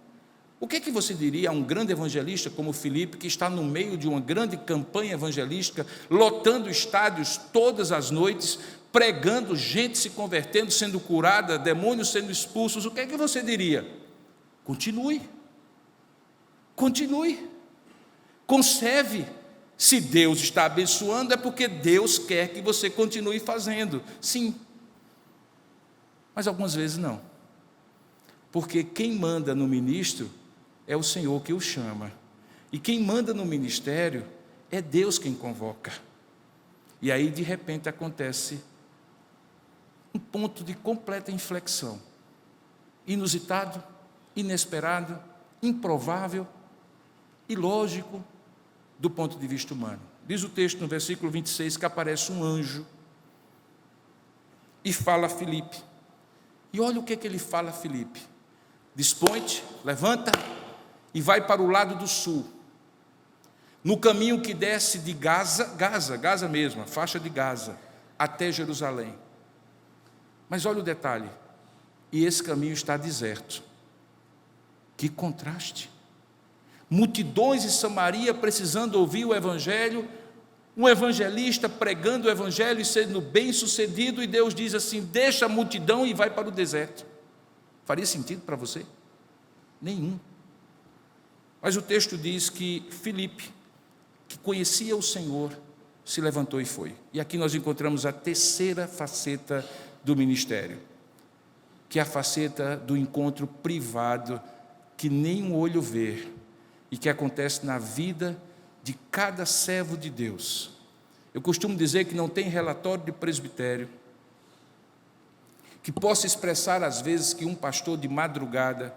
O que você diria a um grande evangelista como Filipe, que está no meio de uma grande campanha evangelística, lotando estádios todas as noites, pregando, gente se convertendo, sendo curada, demônios sendo expulsos? O que você diria? Continue, conserve. Se Deus está abençoando, é porque Deus quer que você continue fazendo. Sim, mas algumas vezes não, porque quem manda no ministro é o Senhor que o chama, e quem manda no ministério é Deus quem convoca. E aí de repente acontece um ponto de completa inflexão, inusitado, inesperado, improvável, ilógico do ponto de vista humano. Diz o texto no versículo 26 que aparece um anjo e fala a Filipe. E olha o que ele fala a Filipe: dispõe-te, levanta e vai para o lado do sul, no caminho que desce de Gaza mesmo, a faixa de Gaza, até Jerusalém. Mas olha o detalhe: e esse caminho está deserto. Que contraste! Multidões em Samaria precisando ouvir o evangelho, um evangelista pregando o evangelho e sendo bem sucedido, e Deus diz assim: deixa a multidão e vai para o deserto. Faria sentido para você? Nenhum. Mas o texto diz que Filipe, que conhecia o Senhor, se levantou e foi. E aqui nós encontramos a terceira faceta do ministério, que é a faceta do encontro privado, que nem um olho vê, e que acontece na vida de cada servo de Deus. Eu costumo dizer que não tem relatório de presbitério que possa expressar às vezes que um pastor de madrugada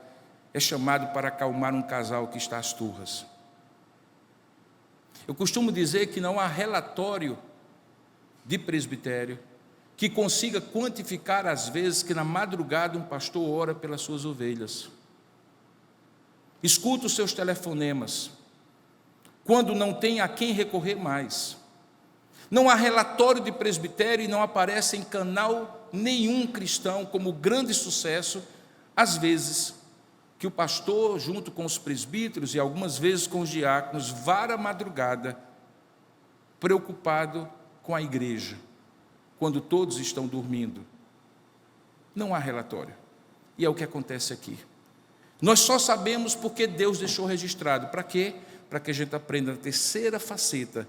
é chamado para acalmar um casal que está às turras. Eu costumo dizer que não há relatório de presbitério que consiga quantificar as vezes que na madrugada um pastor ora pelas suas ovelhas. Escuta os seus telefonemas, quando não tem a quem recorrer mais. Não há relatório de presbitério e não aparece em canal nenhum cristão como grande sucesso, às vezes, que o pastor, junto com os presbíteros e algumas vezes com os diáconos, vara a madrugada, preocupado com a igreja, quando todos estão dormindo. Não há relatório. E é o que acontece aqui. Nós só sabemos porque Deus deixou registrado. Para quê? Para que a gente aprenda a terceira faceta,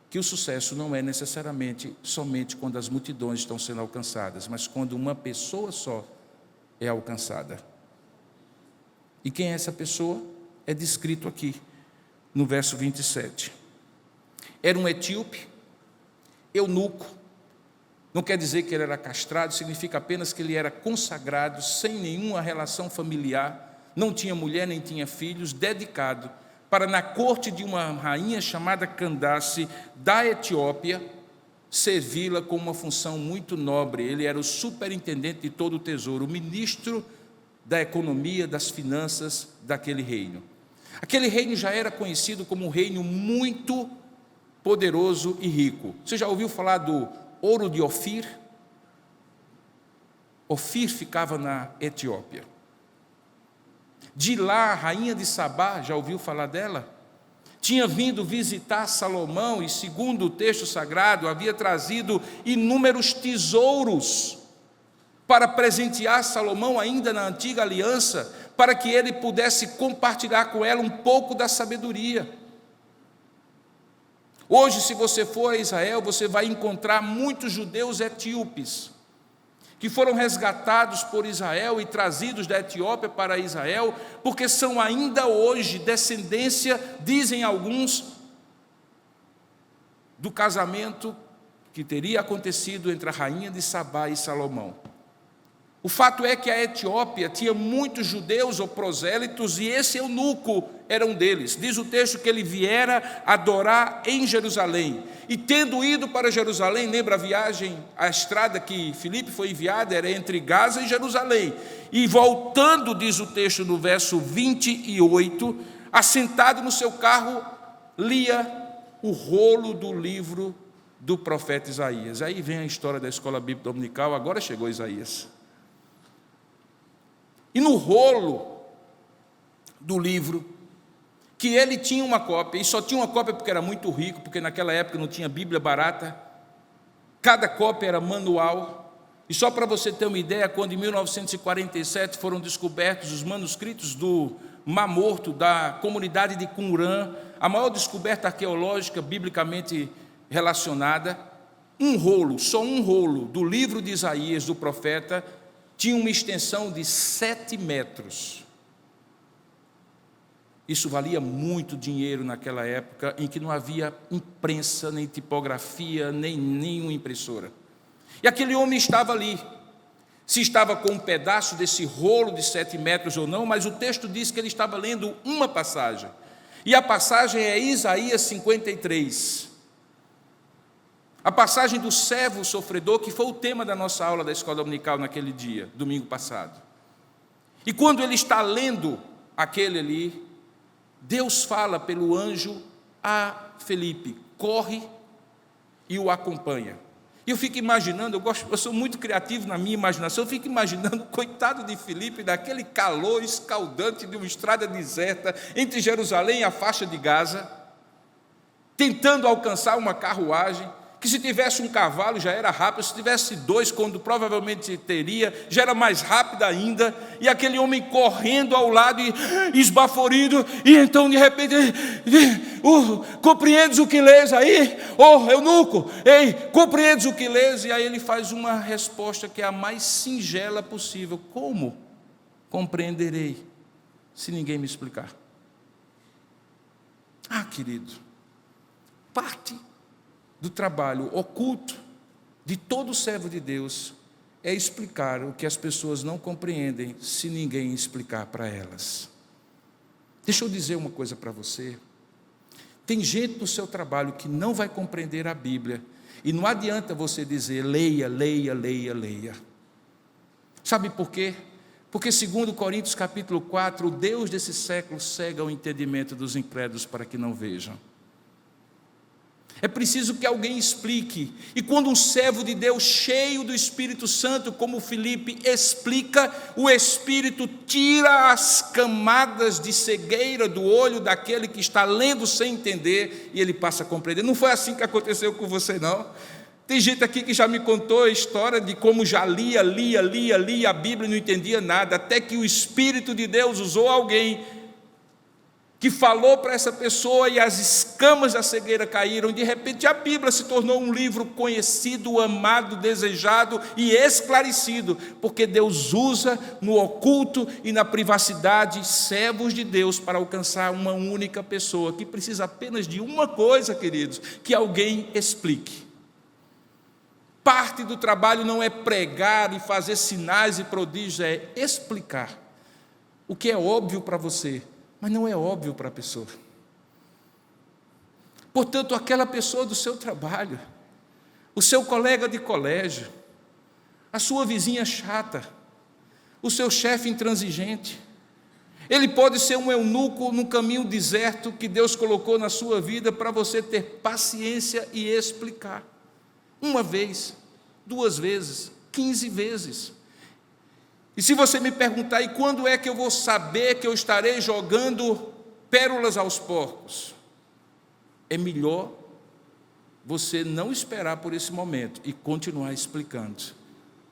que o sucesso não é necessariamente somente quando as multidões estão sendo alcançadas, mas quando uma pessoa só é alcançada. E quem é essa pessoa? É descrito aqui, no verso 27. Era um etíope, eunuco. Não quer dizer que ele era castrado, significa apenas que ele era consagrado, sem nenhuma relação familiar, não tinha mulher nem tinha filhos, dedicado para, na corte de uma rainha chamada Candace, da Etiópia, servi-la com uma função muito nobre. Ele era o superintendente de todo o tesouro, o ministro da economia, das finanças daquele reino. Aquele reino já era conhecido como um reino muito poderoso e rico. Você já ouviu falar do ouro de Ofir? Ofir ficava na Etiópia. De lá, a rainha de Sabá, já ouviu falar dela? Tinha vindo visitar Salomão e, segundo o texto sagrado, havia trazido inúmeros tesouros para presentear Salomão ainda na antiga aliança, para que ele pudesse compartilhar com ela um pouco da sabedoria. Hoje, se você for a Israel, você vai encontrar muitos judeus etíopes, que foram resgatados por Israel e trazidos da Etiópia para Israel, porque são ainda hoje descendência, dizem alguns, do casamento que teria acontecido entre a rainha de Sabá e Salomão. O fato é que a Etiópia tinha muitos judeus ou prosélitos, e esse eunuco era um deles. Diz o texto que ele viera adorar em Jerusalém, e tendo ido para Jerusalém, lembra a viagem, a estrada que Filipe foi enviado, era entre Gaza e Jerusalém, e voltando, diz o texto no verso 28, assentado no seu carro, lia o rolo do livro do profeta Isaías. Aí vem a história da escola bíblica dominical, agora chegou Isaías. E no rolo do livro, que ele tinha uma cópia, e só tinha uma cópia porque era muito rico, porque naquela época não tinha Bíblia barata, cada cópia era manual. E só para você ter uma ideia, quando em 1947 foram descobertos os manuscritos do Mar Morto, da comunidade de Qumran, a maior descoberta arqueológica biblicamente relacionada, um rolo, só um rolo do livro de Isaías, do profeta, tinha uma extensão de 7 metros. Isso valia muito dinheiro naquela época, em que não havia imprensa, nem tipografia, nem nenhuma impressora. E aquele homem estava ali. Se estava com um pedaço desse rolo de 7 metros ou não, mas o texto diz que ele estava lendo uma passagem. E a passagem é Isaías 53. A passagem do servo sofredor, que foi o tema da nossa aula da escola dominical naquele dia, domingo passado. E quando ele está lendo aquele ali, Deus fala pelo anjo a Felipe: corre e o acompanha. E eu fico imaginando, eu sou muito criativo na minha imaginação, eu fico imaginando, coitado de Felipe, daquele calor escaldante de uma estrada deserta entre Jerusalém e a faixa de Gaza, tentando alcançar uma carruagem, que se tivesse um cavalo já era rápido, se tivesse 2, quando provavelmente teria, já era mais rápido ainda, e aquele homem correndo ao lado e esbaforido, e então de repente, compreendes o que lês aí? Eunuco, ei, compreendes o que lês? E aí ele faz uma resposta que é a mais singela possível: como compreenderei se ninguém me explicar? Querido, parte do trabalho oculto de todo servo de Deus é explicar o que as pessoas não compreendem se ninguém explicar para elas. Deixa eu dizer uma coisa para você. Tem gente no seu trabalho que não vai compreender a Bíblia, e não adianta você dizer, leia, leia, leia, leia. Sabe por quê? Porque segundo Coríntios capítulo 4, o Deus desse século cega o entendimento dos incrédulos para que não vejam. É preciso que alguém explique, e quando um servo de Deus cheio do Espírito Santo, como Filipe, explica, o Espírito tira as camadas de cegueira do olho daquele que está lendo sem entender, e ele passa a compreender. Não foi assim que aconteceu com você, não. Tem gente aqui que já me contou a história de como já lia a Bíblia e não entendia nada, até que o Espírito de Deus usou alguém que falou para essa pessoa e as escamas da cegueira caíram. De repente a Bíblia se tornou um livro conhecido, amado, desejado e esclarecido, porque Deus usa no oculto e na privacidade servos de Deus para alcançar uma única pessoa, que precisa apenas de uma coisa, queridos, que alguém explique. Parte do trabalho não é pregar e fazer sinais e prodígios, é explicar o que é óbvio para você, mas não é óbvio para a pessoa. Portanto, aquela pessoa do seu trabalho, o seu colega de colégio, a sua vizinha chata, o seu chefe intransigente, ele pode ser um eunuco no caminho deserto que Deus colocou na sua vida para você ter paciência e explicar. Uma vez, 2 vezes, 15 vezes. E se você me perguntar, e quando é que eu vou saber que eu estarei jogando pérolas aos porcos? É melhor você não esperar por esse momento e continuar explicando,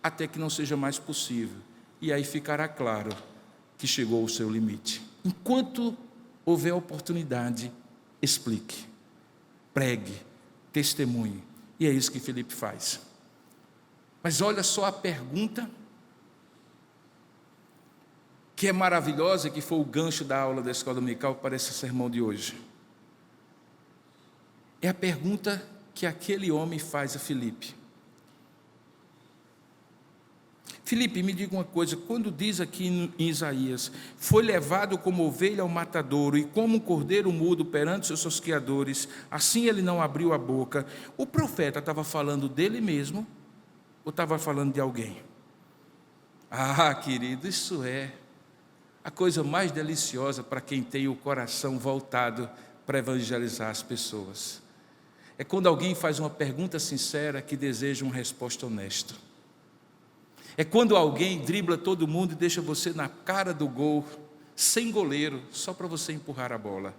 até que não seja mais possível. E aí ficará claro que chegou o seu limite. Enquanto houver oportunidade, explique, pregue, testemunhe. E é isso que Filipe faz. Mas olha só a pergunta, que é maravilhosa, que foi o gancho da aula da escola dominical para esse sermão de hoje. É a pergunta que aquele homem faz a Filipe. Filipe, me diga uma coisa, quando diz aqui em Isaías, foi levado como ovelha ao matadouro e como um cordeiro mudo perante seus tosqueadores, assim ele não abriu a boca, o profeta estava falando dele mesmo ou estava falando de alguém? Ah, querido, isso é a coisa mais deliciosa para quem tem o coração voltado para evangelizar as pessoas. É quando alguém faz uma pergunta sincera que deseja uma resposta honesta. É quando alguém dribla todo mundo e deixa você na cara do gol, sem goleiro, só para você empurrar a bola.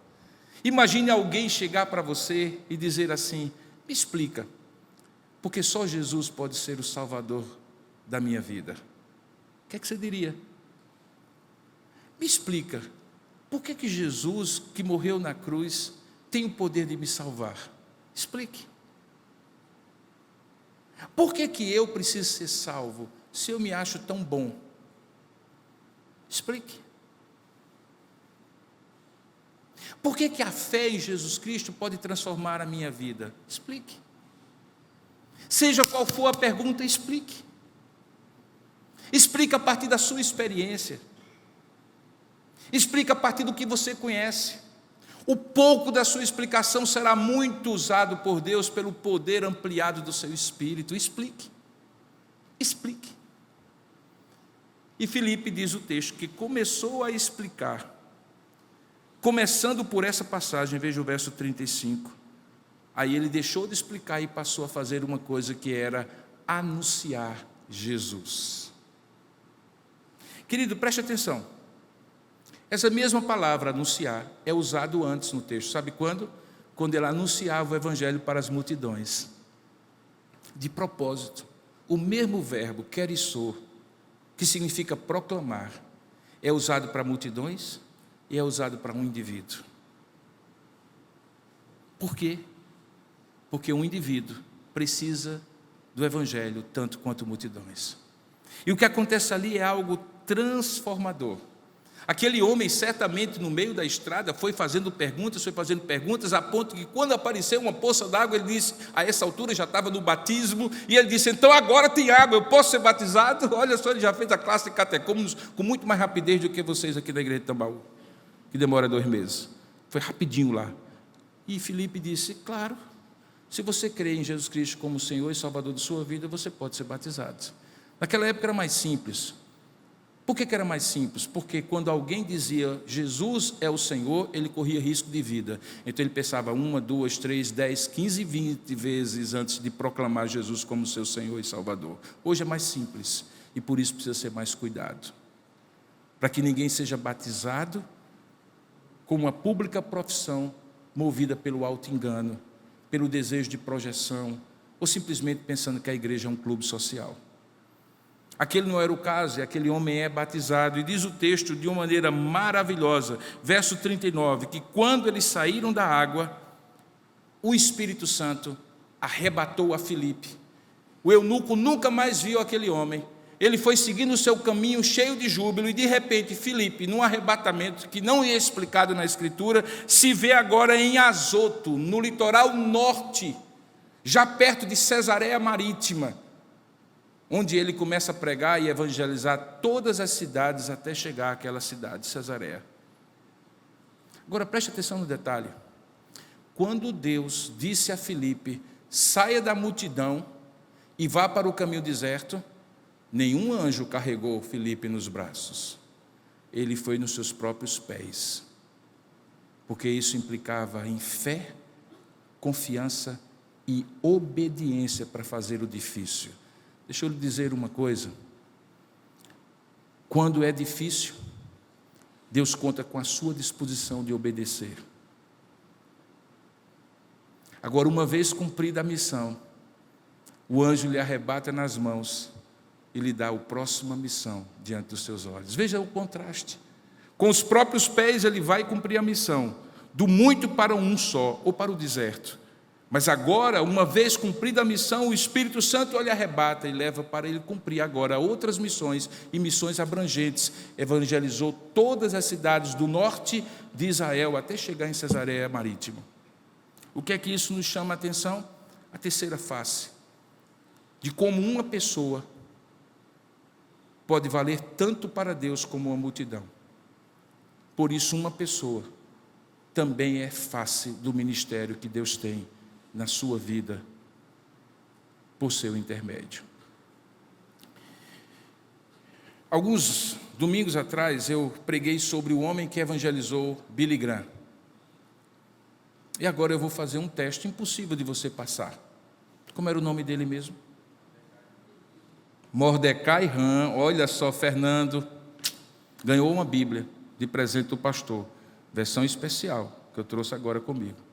Imagine alguém chegar para você e dizer assim, me explica, porque só Jesus pode ser o Salvador da minha vida. O que é que você diria? Me explica, por que Jesus, que morreu na cruz, tem o poder de me salvar? Explique. Por que eu preciso ser salvo, se eu me acho tão bom? Explique. Por que a fé em Jesus Cristo pode transformar a minha vida? Explique. Seja qual for a pergunta, explique. Explique a partir da sua experiência. Explica a partir do que você conhece. O pouco da sua explicação será muito usado por Deus pelo poder ampliado do seu espírito. Explique. Explique. E Filipe diz o texto que começou a explicar, começando por essa passagem, veja o verso 35. Aí ele deixou de explicar e passou a fazer uma coisa que era anunciar Jesus. Querido, preste atenção. Essa mesma palavra, anunciar, é usado antes no texto. Sabe quando? Quando ele anunciava o evangelho para as multidões. De propósito, o mesmo verbo, kerissô, que significa proclamar, é usado para multidões e é usado para um indivíduo. Por quê? Porque um indivíduo precisa do evangelho tanto quanto multidões. E o que acontece ali é algo transformador. Aquele homem certamente no meio da estrada foi fazendo perguntas, a ponto que quando apareceu uma poça d'água, ele disse, a essa altura já estava no batismo, e ele disse, então agora tem água, eu posso ser batizado? Olha só, ele já fez a classe de catecúmenos com muito mais rapidez do que vocês aqui da igreja de Tambaú, que demora 2 meses. Foi rapidinho lá. E Filipe disse: claro, se você crê em Jesus Cristo como Senhor e Salvador de sua vida, você pode ser batizado. Naquela época era mais simples. Por que era mais simples? Porque quando alguém dizia Jesus é o Senhor, ele corria risco de vida. Então ele pensava 1, 2, 3, 10, 15, 20 vezes antes de proclamar Jesus como seu Senhor e Salvador. Hoje é mais simples e por isso precisa ser mais cuidado. Para que ninguém seja batizado com uma pública profissão movida pelo auto-engano, pelo desejo de projeção, ou simplesmente pensando que a igreja é um clube social. Aquele não era o caso, e aquele homem é batizado, e diz o texto de uma maneira maravilhosa, verso 39, que quando eles saíram da água, o Espírito Santo arrebatou a Filipe. O eunuco nunca mais viu aquele homem, ele foi seguindo o seu caminho cheio de júbilo, e de repente Filipe, num arrebatamento que não é explicado na Escritura, se vê agora em Azoto, no litoral norte, já perto de Cesareia Marítima, onde ele começa a pregar e evangelizar todas as cidades até chegar àquela cidade, Cesareia. Agora preste atenção no detalhe. Quando Deus disse a Filipe: saia da multidão e vá para o caminho deserto, nenhum anjo carregou Filipe nos braços. Ele foi nos seus próprios pés, porque isso implicava em fé, confiança e obediência para fazer o difícil. Deixa eu lhe dizer uma coisa: quando é difícil, Deus conta com a sua disposição de obedecer. Agora, uma vez cumprida a missão, o anjo lhe arrebata nas mãos e lhe dá a próxima missão diante dos seus olhos. Veja o contraste. Com os próprios pés ele vai cumprir a missão, do muito para um só, ou para o deserto. Mas agora, uma vez cumprida a missão, o Espírito Santo lhe arrebata e leva para ele cumprir agora outras missões, e missões abrangentes. Evangelizou todas as cidades do norte de Israel, até chegar em Cesareia Marítima. O que é que isso nos chama a atenção? A terceira face, de como uma pessoa pode valer tanto para Deus como uma multidão. Por isso, uma pessoa também é face do ministério que Deus tem na sua vida, por seu intermédio. Alguns domingos atrás eu preguei sobre o homem que evangelizou Billy Graham. E agora eu vou fazer um teste impossível de você passar. Como era o nome dele mesmo? Mordecai Ham. Olha só, Fernando ganhou uma Bíblia de presente do pastor, versão especial, que eu trouxe agora comigo.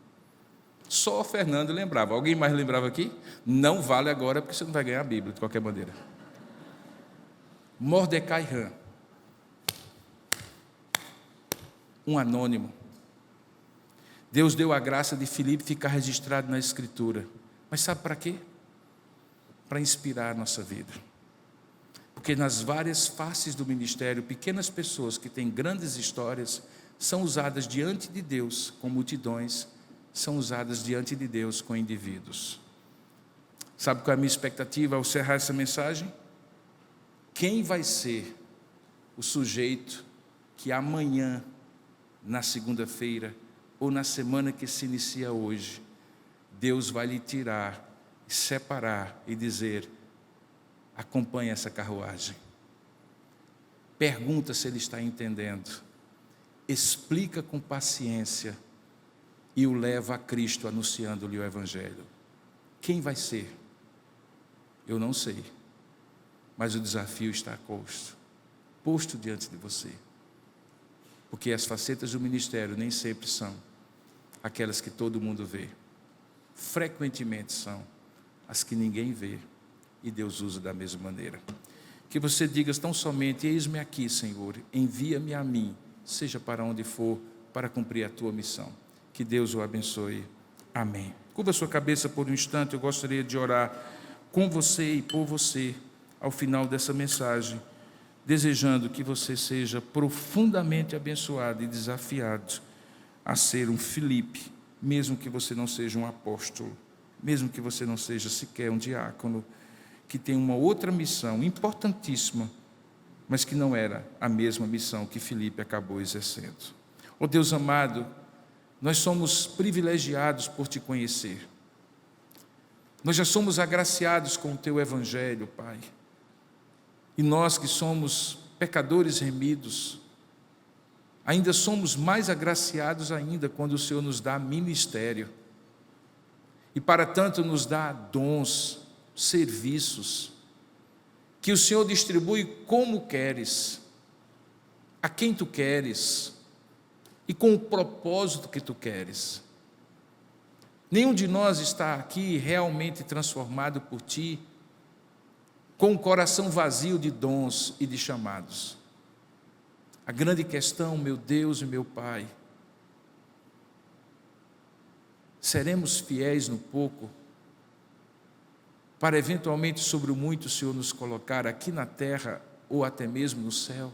Só o Fernando lembrava. Alguém mais lembrava aqui? Não vale agora, porque você não vai ganhar a Bíblia, de qualquer maneira. Mordecai Ham. Um anônimo. Deus deu a graça de Filipe ficar registrado na Escritura. Mas sabe para quê? Para inspirar a nossa vida. Porque nas várias faces do ministério, pequenas pessoas que têm grandes histórias são usadas diante de Deus com multidões, são usadas diante de Deus com indivíduos. Sabe qual é a minha expectativa ao encerrar essa mensagem? Quem vai ser o sujeito que amanhã, na segunda-feira, ou na semana que se inicia hoje, Deus vai lhe tirar, separar e dizer: acompanhe essa carruagem. Pergunta se ele está entendendo. Explica com paciência e o leva a Cristo, anunciando-lhe o Evangelho. Quem vai ser? Eu não sei, mas o desafio está posto diante de você, porque as facetas do ministério nem sempre são aquelas que todo mundo vê, frequentemente são as que ninguém vê, e Deus usa da mesma maneira. Que você diga tão somente: eis-me aqui, Senhor, envia-me a mim, seja para onde for, para cumprir a tua missão. Que Deus o abençoe. Amém. Curva a sua cabeça por um instante. Eu gostaria de orar com você e por você ao final dessa mensagem, desejando que você seja profundamente abençoado e desafiado a ser um Filipe, mesmo que você não seja um apóstolo, mesmo que você não seja sequer um diácono, que tem uma outra missão importantíssima, mas que não era a mesma missão que Filipe acabou exercendo. Ó Deus amado, nós somos privilegiados por Te conhecer. Nós já somos agraciados com o Teu Evangelho, Pai. E nós que somos pecadores remidos, ainda somos mais agraciados ainda quando o Senhor nos dá ministério. E para tanto nos dá dons, serviços, que o Senhor distribui como queres, a quem Tu queres e com o propósito que Tu queres. Nenhum de nós está aqui realmente transformado por Ti, com um coração vazio de dons e de chamados. A grande questão, meu Deus e meu Pai, seremos fiéis no pouco, para eventualmente sobre o muito o Senhor nos colocar aqui na terra ou até mesmo no céu?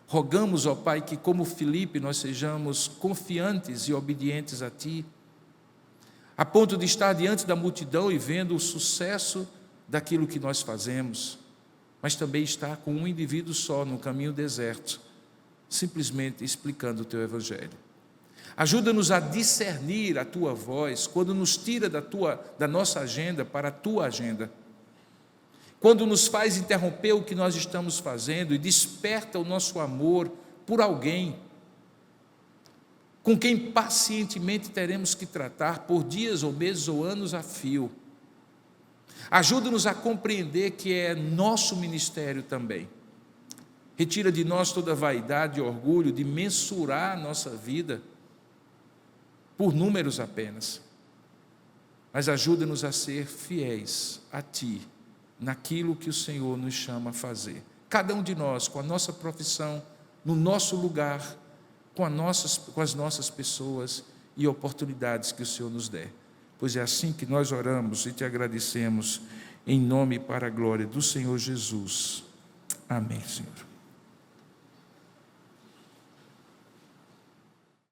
Rogamos, ó Pai, que como Filipe nós sejamos confiantes e obedientes a Ti, a ponto de estar diante da multidão e vendo o sucesso daquilo que nós fazemos, mas também estar com um indivíduo só no caminho deserto, simplesmente explicando o Teu Evangelho. Ajuda-nos a discernir a Tua voz, quando nos tira da nossa agenda para a Tua agenda, quando nos faz interromper o que nós estamos fazendo e desperta o nosso amor por alguém, com quem pacientemente teremos que tratar por dias ou meses ou anos a fio. Ajuda-nos a compreender que é nosso ministério também. Retira de nós toda vaidade e orgulho de mensurar a nossa vida por números apenas, mas ajuda-nos a ser fiéis a Ti, naquilo que o Senhor nos chama a fazer. Cada um de nós, com a nossa profissão, no nosso lugar, com as nossas pessoas e oportunidades que o Senhor nos der. Pois é assim que nós oramos e Te agradecemos, em nome e para a glória do Senhor Jesus. Amém, Senhor.